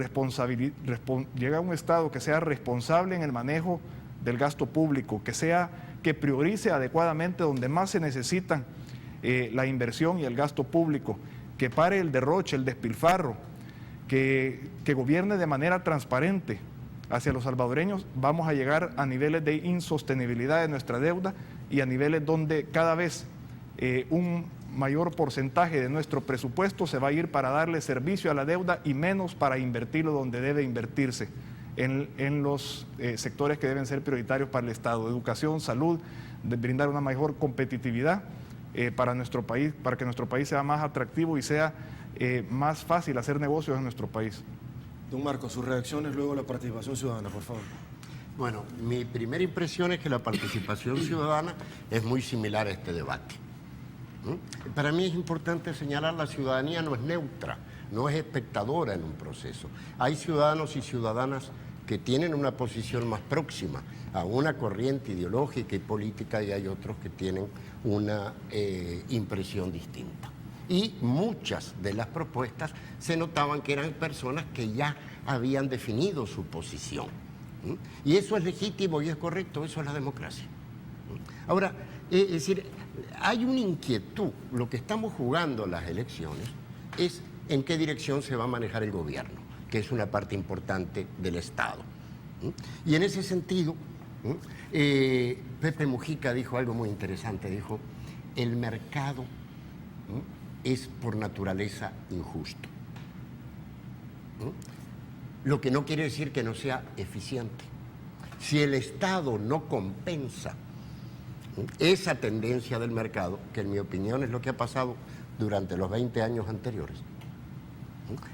llega a un Estado que sea responsable en el manejo del gasto público, que priorice adecuadamente donde más se necesitan la inversión y el gasto público, que pare el derroche, el despilfarro, que gobierne de manera transparente hacia los salvadoreños, vamos a llegar a niveles de insostenibilidad de nuestra deuda y a niveles donde cada vez un mayor porcentaje de nuestro presupuesto se va a ir para darle servicio a la deuda y menos para invertirlo donde debe invertirse, en los sectores que deben ser prioritarios para el Estado: educación, salud, de brindar una mejor competitividad para nuestro país, para que nuestro país sea más atractivo y sea más fácil hacer negocios en nuestro país. Don Marcos, sus reacciones luego de la participación ciudadana, por favor. Bueno, mi primera impresión es que la participación ciudadana es muy similar a este debate. Para mí es importante señalar, la ciudadanía no es neutra, no es espectadora en un proceso. Hay ciudadanos y ciudadanas que tienen una posición más próxima a una corriente ideológica y política, y hay otros que tienen una impresión distinta. Y muchas de las propuestas se notaban que eran personas que ya habían definido su posición. Y eso es legítimo y es correcto, eso es la democracia. Ahora, es decir, hay una inquietud. Lo que estamos jugando en las elecciones es en qué dirección se va a manejar el gobierno, que es una parte importante del Estado. Y en ese sentido, Pepe Mujica dijo algo muy interesante, dijo: el mercado es por naturaleza injusto. Lo que no quiere decir que no sea eficiente. Si el Estado no compensa esa tendencia del mercado, que en mi opinión es lo que ha pasado durante los 20 años anteriores,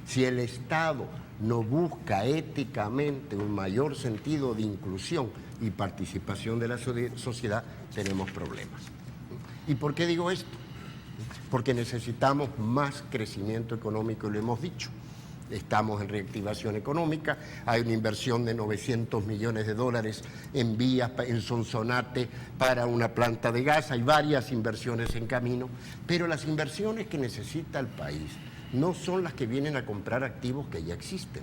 si el Estado no busca éticamente un mayor sentido de inclusión y participación de la sociedad, tenemos problemas. ¿Y por qué digo esto? Porque necesitamos más crecimiento económico, y lo hemos dicho. Estamos en reactivación económica, hay una inversión de 900 millones de dólares en vías, en Sonsonate, para una planta de gas, hay varias inversiones en camino, pero las inversiones que necesita el país no son las que vienen a comprar activos que ya existen.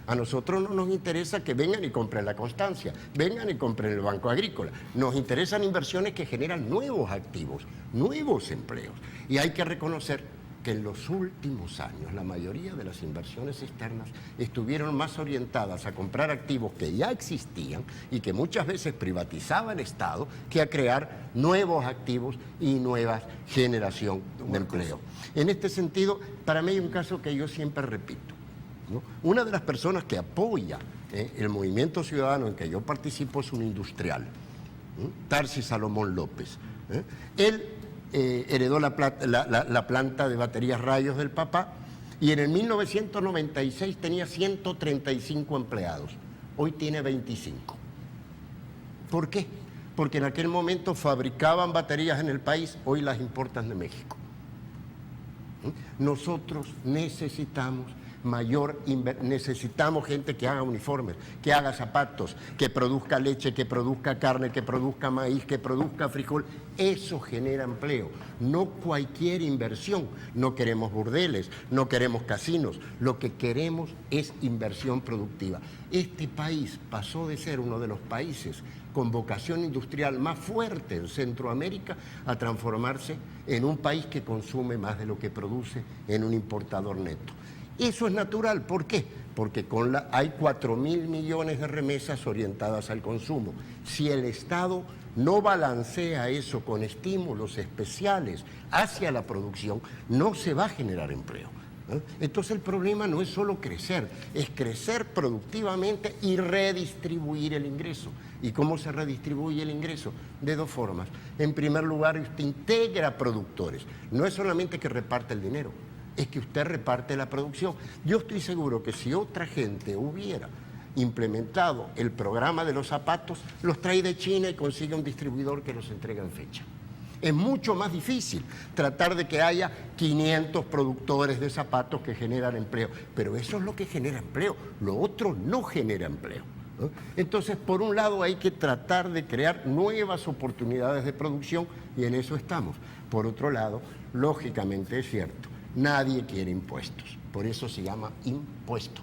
A nosotros no nos interesa que vengan y compren la Constancia, vengan y compren el Banco Agrícola. Nos interesan inversiones que generan nuevos activos, nuevos empleos. Y hay que reconocer que en los últimos años la mayoría de las inversiones externas estuvieron más orientadas a comprar activos que ya existían y que muchas veces privatizaba el Estado, que a crear nuevos activos y nueva generación de empleo. En este sentido, para mí hay un caso que yo siempre repito, ¿no? Una de las personas que apoya el movimiento ciudadano en que yo participo es un industrial, Tarsi Salomón López. Él heredó la planta de baterías Rayos del papá, y en el 1996 tenía 135 empleados. Hoy tiene 25. ¿Por qué? Porque en aquel momento fabricaban baterías en el país, hoy las importan de México. Nosotros necesitamos necesitamos gente que haga uniformes, que haga zapatos, que produzca leche, que produzca carne, que produzca maíz, que produzca frijol. Eso genera empleo, no cualquier inversión. No queremos burdeles, no queremos casinos, lo que queremos es inversión productiva. Este país pasó de ser uno de los países con vocación industrial más fuerte en Centroamérica a transformarse en un país que consume más de lo que produce, en un importador neto. Eso es natural, ¿por qué? Porque hay 4.000 millones de remesas orientadas al consumo. Si el Estado no balancea eso con estímulos especiales hacia la producción, no se va a generar empleo. Entonces el problema no es solo crecer, es crecer productivamente y redistribuir el ingreso. ¿Y cómo se redistribuye el ingreso? De dos formas. En primer lugar, usted integra productores. No es solamente que reparte el dinero, es que usted reparte la producción. Yo estoy seguro que si otra gente hubiera implementado el programa de los zapatos, los trae de China y consigue un distribuidor que los entrega en fecha. Es mucho más difícil tratar de que haya 500 productores de zapatos que generan empleo, pero eso es lo que genera empleo, lo otro no genera empleo, ¿no? Entonces, por un lado hay que tratar de crear nuevas oportunidades de producción y en eso estamos. Por otro lado, lógicamente es cierto, nadie quiere impuestos, por eso se llama impuesto,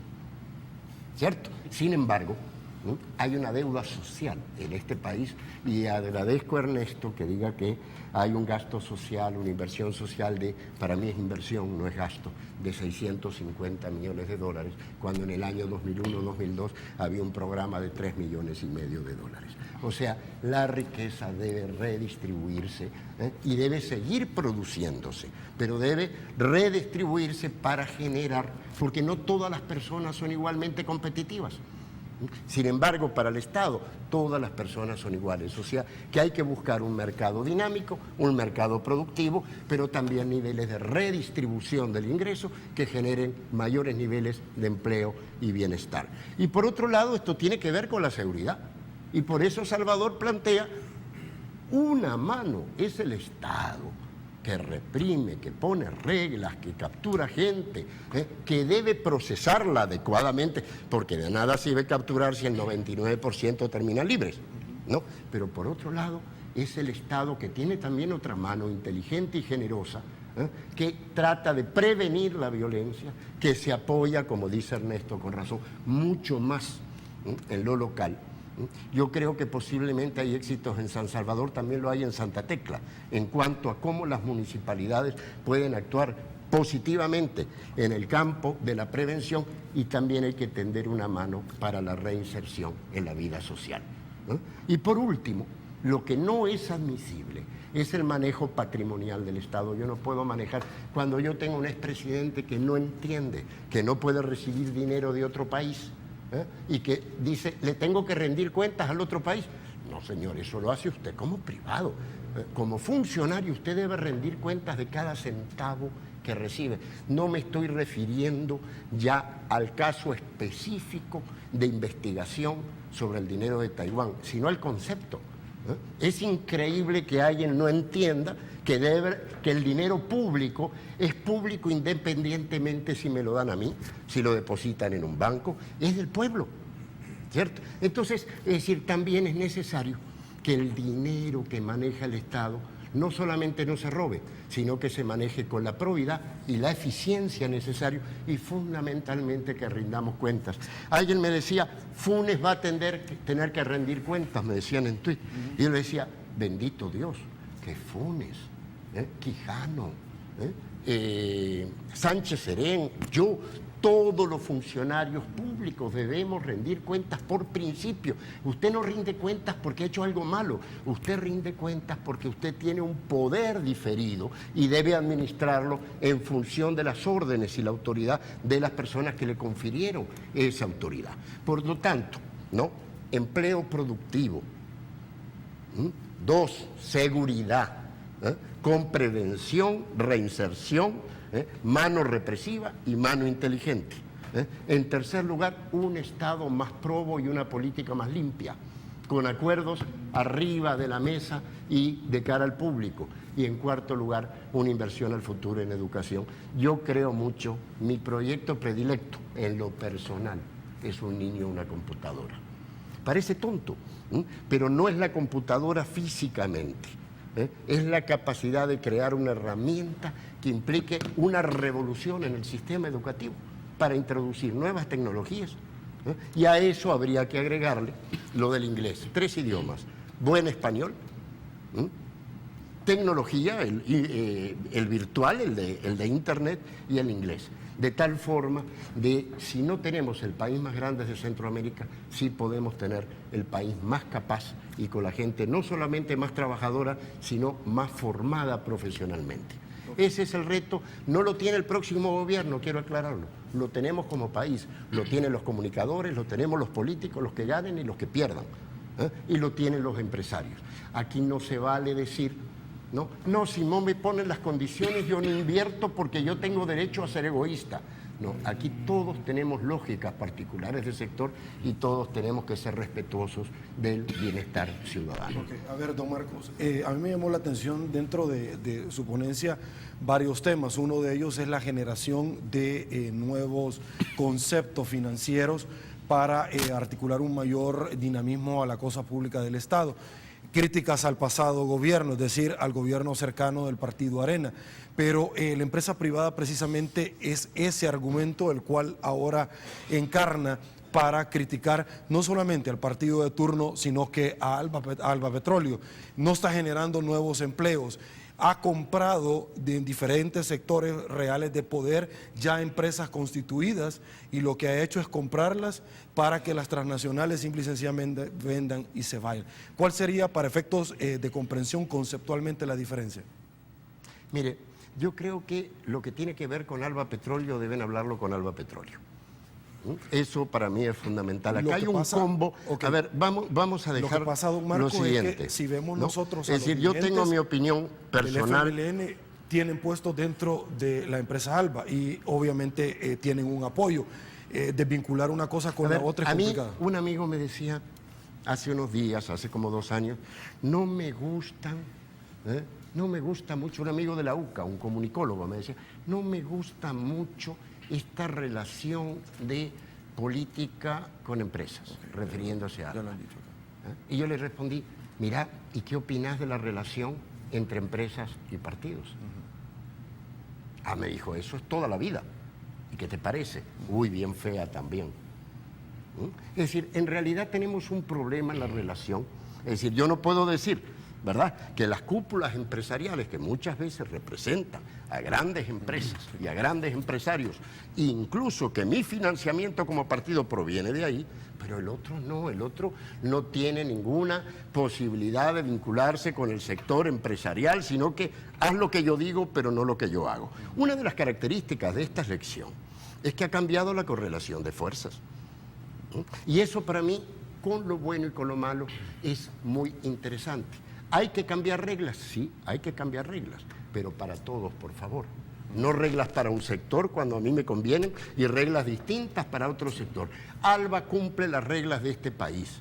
¿cierto? Sin embargo, ¿no? Hay una deuda social en este país y agradezco a Ernesto que diga que hay un gasto social, una inversión social para mí es inversión, no es gasto, de 650 millones de dólares, cuando en el año 2001-2002 había un programa de 3,5 millones de dólares. O sea, la riqueza debe redistribuirse y debe seguir produciéndose, pero debe redistribuirse para generar, porque no todas las personas son igualmente competitivas. Sin embargo, para el Estado, todas las personas son iguales. O sea, que hay que buscar un mercado dinámico, un mercado productivo, pero también niveles de redistribución del ingreso que generen mayores niveles de empleo y bienestar. Y por otro lado, esto tiene que ver con la seguridad. Y por eso Salvador plantea una mano, es el Estado que reprime, que pone reglas, que captura gente, que debe procesarla adecuadamente, porque de nada sirve capturar si el 99% terminan libres, ¿no? Pero por otro lado, es el Estado que tiene también otra mano inteligente y generosa, que trata de prevenir la violencia, que se apoya, como dice Ernesto con razón, mucho más en lo local. Yo creo que posiblemente hay éxitos en San Salvador, también lo hay en Santa Tecla, en cuanto a cómo las municipalidades pueden actuar positivamente en el campo de la prevención y también hay que tender una mano para la reinserción en la vida social, ¿no? Y por último, lo que no es admisible es el manejo patrimonial del Estado. Yo no puedo manejar, cuando yo tengo un expresidente que no entiende, que no puede recibir dinero de otro país, y que dice, le tengo que rendir cuentas al otro país. No, señor, eso lo hace usted como privado. Como funcionario usted debe rendir cuentas de cada centavo que recibe. No me estoy refiriendo ya al caso específico de investigación sobre el dinero de Taiwán, sino al concepto. Es increíble que alguien no entienda que el dinero público es público independientemente si me lo dan a mí, si lo depositan en un banco, es del pueblo, ¿cierto? Entonces, es decir, también es necesario que el dinero que maneja el Estado no solamente no se robe, sino que se maneje con la probidad y la eficiencia necesaria y fundamentalmente que rindamos cuentas. Alguien me decía, Funes va a tener que rendir cuentas, me decían en Twitter. Y yo le decía, bendito Dios, que Funes, Quijano, Sánchez Serén, yo, todos los funcionarios públicos debemos rendir cuentas por principio. Usted no rinde cuentas porque ha hecho algo malo, usted rinde cuentas porque usted tiene un poder diferido y debe administrarlo en función de las órdenes y la autoridad de las personas que le confirieron esa autoridad. Por lo tanto, ¿no? Empleo productivo. 2, seguridad, con prevención, reinserción, mano represiva y mano inteligente. En tercer lugar, un Estado más probo y una política más limpia, con acuerdos arriba de la mesa y de cara al público. Y en cuarto lugar, una inversión al futuro en educación. Yo creo mucho, mi proyecto predilecto en lo personal es un niño, una computadora. Parece tonto, pero no es la computadora físicamente, es la capacidad de crear una herramienta que implique una revolución en el sistema educativo para introducir nuevas tecnologías. Y a eso habría que agregarle lo del inglés, 3 idiomas, buen español, tecnología, el virtual, el de internet y el inglés. De tal forma de, si no tenemos el país más grande de Centroamérica, sí podemos tener el país más capaz y con la gente no solamente más trabajadora, sino más formada profesionalmente. Ese es el reto, no lo tiene el próximo gobierno, quiero aclararlo, lo tenemos como país, lo tienen los comunicadores, lo tenemos los políticos, los que ganen y los que pierdan, y lo tienen los empresarios. Aquí no se vale decir, no, si no me ponen las condiciones yo no invierto porque yo tengo derecho a ser egoísta. No, aquí todos tenemos lógicas particulares del sector y todos tenemos que ser respetuosos del bienestar ciudadano. Okay. A ver, don Marcos, a mí me llamó la atención dentro de su ponencia varios temas. Uno de ellos es la generación de nuevos conceptos financieros para articular un mayor dinamismo a la cosa pública del Estado. Críticas al pasado gobierno, es decir, al gobierno cercano del partido Arena. Pero la empresa privada precisamente es ese argumento el cual ahora encarna para criticar no solamente al partido de turno, sino que a Alba Petróleo. No está generando nuevos empleos. Ha comprado en diferentes sectores reales de poder ya empresas constituidas y lo que ha hecho es comprarlas para que las transnacionales simple y sencillamente vendan y se vayan. ¿Cuál sería, para efectos de comprensión conceptualmente, la diferencia? Mire, yo creo que lo que tiene que ver con Alba Petróleo deben hablarlo con Alba Petróleo. Eso para mí es fundamental. Acá hay un combo. Okay. A ver, vamos a dejar lo que pasa, don Marco, lo siguiente. Es que si vemos nosotros es decir, yo tengo mi opinión personal. El FMLN tienen puestos dentro de la empresa Alba y obviamente tienen un apoyo. Desvincular una cosa con la otra es complicado. A mí un amigo me decía hace unos días, hace como 2 años, no me gusta mucho, un amigo de la UCA, un comunicólogo, me decía, no me gusta mucho esta relación de política con empresas, refiriéndose a algo. Y yo le respondí, mira, ¿y qué opinás de la relación entre empresas y partidos? Me dijo, eso es toda la vida. ¿Y qué te parece? Uy, bien fea también. Es decir, en realidad tenemos un problema en la relación. Es decir, yo no puedo decir, ¿verdad?, que las cúpulas empresariales que muchas veces representan a grandes empresas y a grandes empresarios, incluso que mi financiamiento como partido proviene de ahí, pero el otro no tiene ninguna posibilidad de vincularse con el sector empresarial, sino que haz lo que yo digo, pero no lo que yo hago. Una de las características de esta elección es que ha cambiado la correlación de fuerzas. Y eso para mí, con lo bueno y con lo malo, es muy interesante. ¿Hay que cambiar reglas? Sí, hay que cambiar reglas, pero para todos, por favor. No reglas para un sector cuando a mí me convienen y reglas distintas para otro sector. Alba cumple las reglas de este país.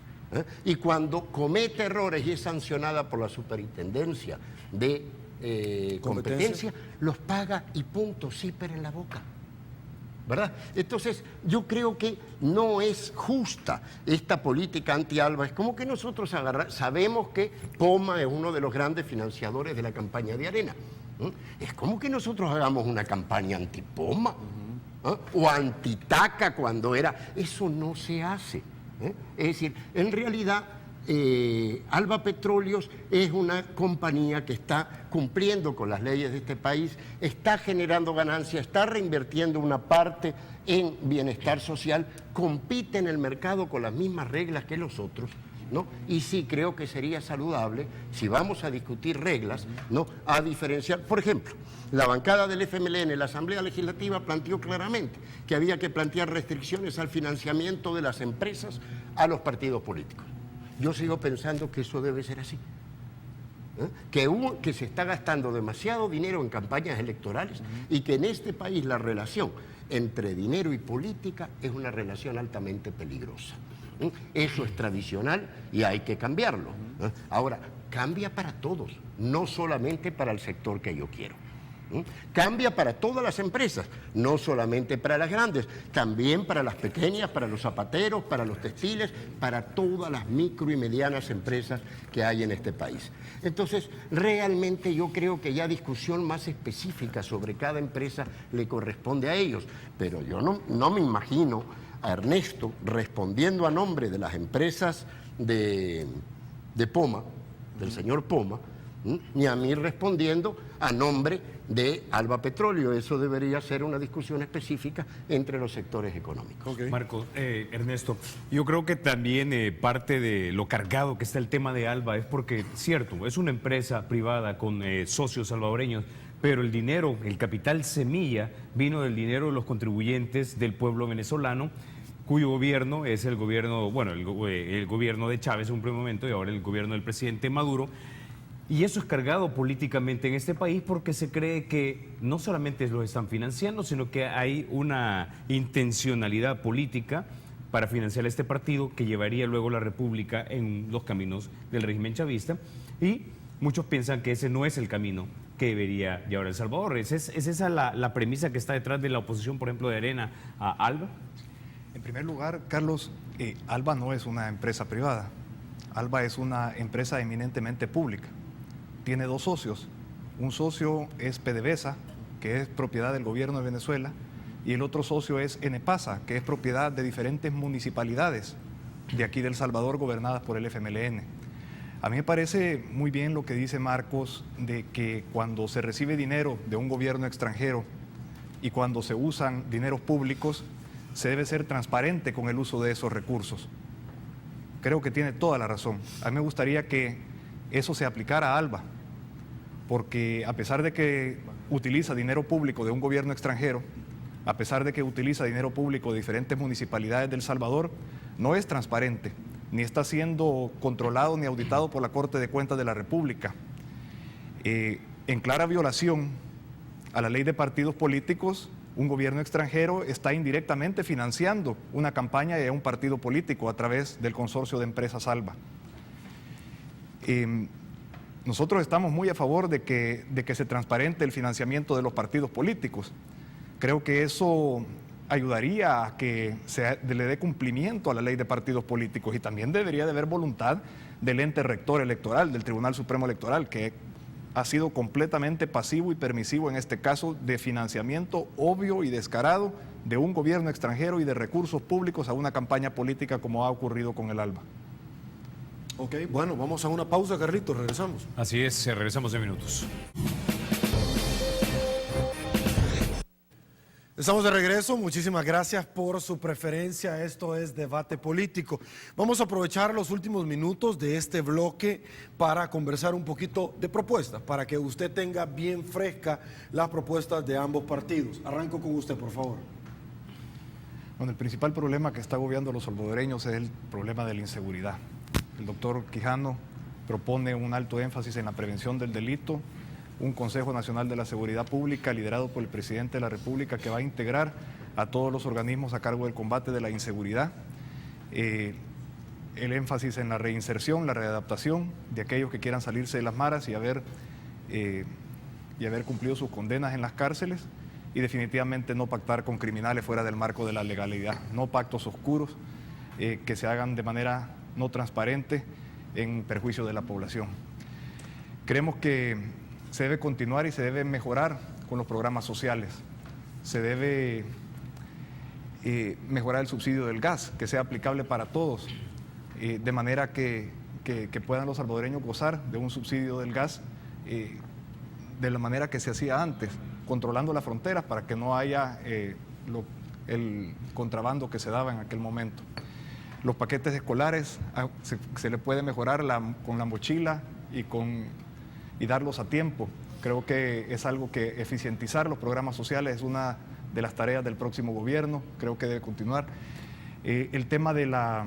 Y cuando comete errores y es sancionada por la Superintendencia de Competencia, los paga y punto, zíper en la boca. ¿Verdad? Entonces, yo creo que no es justa esta política anti-Alba. Es como que nosotros sabemos que Poma es uno de los grandes financiadores de la campaña de Arena. Es como que nosotros hagamos una campaña anti-Poma o anti-Taca cuando era. Eso no se hace. Es decir, en realidad, Alba Petróleos es una compañía que está cumpliendo con las leyes de este país, está generando ganancias, está reinvirtiendo una parte en bienestar social, compite en el mercado con las mismas reglas que los otros, ¿no? Y sí creo que sería saludable, si vamos a discutir reglas, ¿no?, a diferenciar. Por ejemplo, la bancada del FMLN en la Asamblea Legislativa planteó claramente que había que plantear restricciones al financiamiento de las empresas a los partidos políticos. Yo sigo pensando que eso debe ser así. Que se está gastando demasiado dinero en campañas electorales y que en este país la relación entre dinero y política es una relación altamente peligrosa. Eso es tradicional y hay que cambiarlo. Ahora, cambia para todos, no solamente para el sector que yo quiero. Cambia para todas las empresas, no solamente para las grandes, también para las pequeñas, para los zapateros, para los textiles, para todas las micro y medianas empresas que hay en este país. Entonces, realmente yo creo que ya discusión más específica sobre cada empresa le corresponde a ellos, pero yo no me imagino a Ernesto respondiendo a nombre de las empresas de Poma, del señor Poma, ni a mí respondiendo a nombre de Alba Petróleo. Eso debería ser una discusión específica entre los sectores económicos. Marco, Ernesto, yo creo que también parte de lo cargado que está el tema de Alba es porque, cierto, es una empresa privada con socios salvadoreños, pero el dinero, el capital semilla, vino del dinero de los contribuyentes del pueblo venezolano, cuyo gobierno es el gobierno, bueno, el gobierno de Chávez en un primer momento y ahora el gobierno del presidente Maduro. Y eso es cargado políticamente en este país porque se cree que no solamente los están financiando, sino que hay una intencionalidad política para financiar este partido que llevaría luego la República en los caminos del régimen chavista. Y muchos piensan que ese no es el camino que debería llevar El Salvador. ¿Es esa la premisa que está detrás de la oposición, por ejemplo, de Arena a Alba? En primer lugar, Carlos, Alba no es una empresa privada. Alba es una empresa eminentemente pública. Tiene dos socios. Un socio es PDVSA, que es propiedad del gobierno de Venezuela, y el otro socio es Enepasa, que es propiedad de diferentes municipalidades de aquí de El Salvador gobernadas por el FMLN. A mí me parece muy bien lo que dice Marcos de que cuando se recibe dinero de un gobierno extranjero y cuando se usan dineros públicos, se debe ser transparente con el uso de esos recursos. Creo que tiene toda la razón. A mí me gustaría que eso se aplicara a Alba, porque a pesar de que utiliza dinero público de un gobierno extranjero, a pesar de que utiliza dinero público de diferentes municipalidades de El Salvador, no es transparente, ni está siendo controlado ni auditado por la Corte de Cuentas de la República. En clara violación a la ley de partidos políticos, un gobierno extranjero está indirectamente financiando una campaña y a un partido político a través del consorcio de empresas Alba. Nosotros estamos muy a favor de que se transparente el financiamiento de los partidos políticos. Creo que eso ayudaría a que le dé cumplimiento a la ley de partidos políticos y también debería de haber voluntad del ente rector electoral, del Tribunal Supremo Electoral, que ha sido completamente pasivo y permisivo en este caso de financiamiento obvio y descarado de un gobierno extranjero y de recursos públicos a una campaña política como ha ocurrido con el Alba. Ok, bueno, vamos a una pausa, Carlitos, regresamos. Así es, regresamos en minutos. Estamos de regreso, muchísimas gracias por su preferencia, esto es Debate Político. Vamos a aprovechar los últimos minutos de este bloque para conversar un poquito de propuestas, para que usted tenga bien fresca las propuestas de ambos partidos. Arranco con usted, por favor. Bueno, el principal problema que está agobiando a los salvadoreños es el problema de la inseguridad. El doctor Quijano propone un alto énfasis en la prevención del delito, un Consejo Nacional de la Seguridad Pública liderado por el presidente de la República que va a integrar a todos los organismos a cargo del combate de la inseguridad, el énfasis en la reinserción, la readaptación de aquellos que quieran salirse de las maras y haber cumplido sus condenas en las cárceles, y definitivamente no pactar con criminales fuera del marco de la legalidad, no pactos oscuros que se hagan de manera no transparente en perjuicio de la población. Creemos que se debe continuar y se debe mejorar con los programas sociales. Se debe mejorar el subsidio del gas, que sea aplicable para todos, de manera que puedan los salvadoreños gozar de un subsidio del gas de la manera que se hacía antes, controlando las fronteras para que no haya el contrabando que se daba en aquel momento. Los paquetes escolares se le puede mejorar con la mochila y darlos a tiempo. Creo que es algo que eficientizar los programas sociales es una de las tareas del próximo gobierno, creo que debe continuar. El tema de la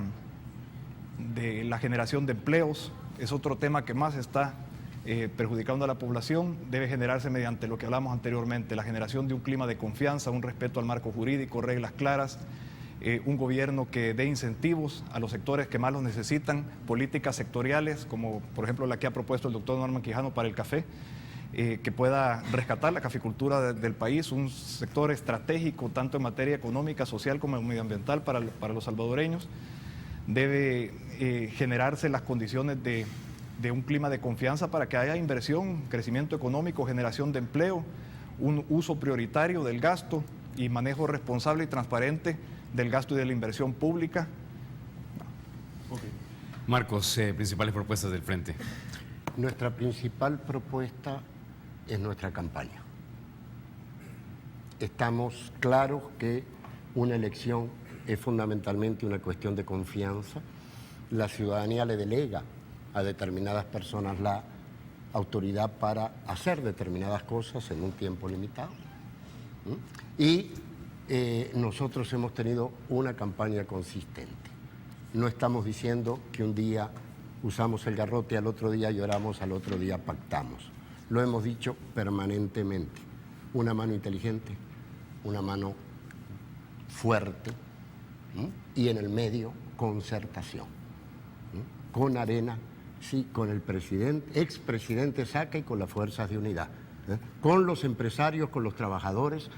generación de empleos es otro tema que más está perjudicando a la población, debe generarse mediante lo que hablamos anteriormente, la generación de un clima de confianza, un respeto al marco jurídico, reglas claras, un gobierno que dé incentivos a los sectores que más los necesitan, políticas sectoriales como por ejemplo la que ha propuesto el doctor Norman Quijano para el café, que pueda rescatar la caficultura del país, un sector estratégico tanto en materia económica, social como medioambiental para los salvadoreños. Debe generarse las condiciones de un clima de confianza para que haya inversión, crecimiento económico, generación de empleo, un uso prioritario del gasto y manejo responsable y transparente del gasto y de la inversión pública. Marcos, principales propuestas del Frente. Nuestra principal propuesta es nuestra campaña. Estamos claros que una elección es fundamentalmente una cuestión de confianza. La ciudadanía le delega a determinadas personas la autoridad para hacer determinadas cosas en un tiempo limitado. Y nosotros hemos tenido una campaña consistente. No estamos diciendo que un día usamos el garrote, al otro día lloramos, al otro día pactamos. Lo hemos dicho permanentemente. Una mano inteligente, una mano fuerte, y en el medio concertación. Con Arena, sí, con el presidente, expresidente Saca y con las fuerzas de unidad. Con los empresarios, con los trabajadores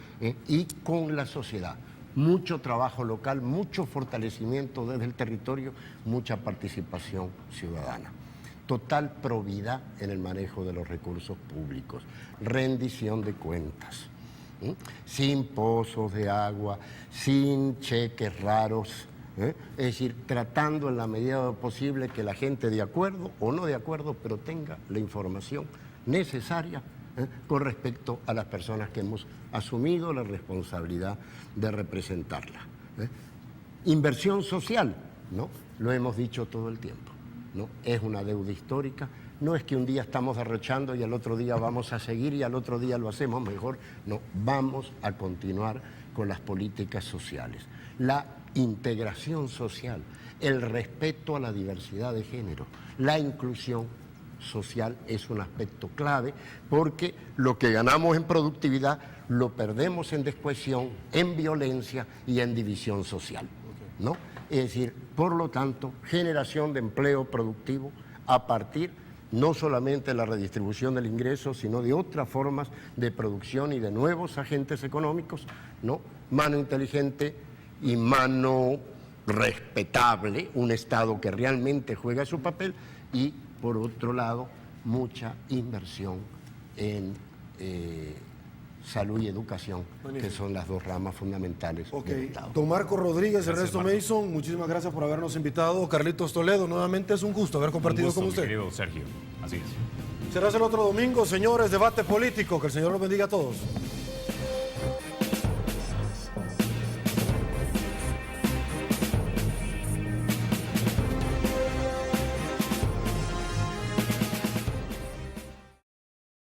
y con la sociedad. Mucho trabajo local, mucho fortalecimiento desde el territorio, mucha participación ciudadana. Total probidad en el manejo de los recursos públicos, rendición de cuentas, sin pozos de agua, sin cheques raros, es decir, tratando en la medida posible que la gente de acuerdo o no de acuerdo, pero tenga la información necesaria con respecto a las personas que hemos asumido la responsabilidad de representarla. Inversión social, ¿no? Lo hemos dicho todo el tiempo. ¿No? Es una deuda histórica, no es que un día estamos derrochando y al otro día vamos a seguir y al otro día lo hacemos mejor, no, vamos a continuar con las políticas sociales. La integración social, el respeto a la diversidad de género, la inclusión social es un aspecto clave porque lo que ganamos en productividad lo perdemos en descohesión, en violencia y en división social, ¿no? Es decir, por lo tanto, generación de empleo productivo a partir no solamente de la redistribución del ingreso, sino de otras formas de producción y de nuevos agentes económicos, ¿no? Mano inteligente y mano respetable, un Estado que realmente juega su papel y, por otro lado, mucha inversión en salud y educación, que son las dos ramas fundamentales del Estado. Don Marco Rodríguez, Gracias, Ernesto Mason, muchísimas gracias por habernos invitado. Carlitos Toledo, nuevamente es un gusto haber compartido con usted. Mi querido Sergio, así es. Será el otro domingo, señores, debate político. Que el Señor los bendiga a todos.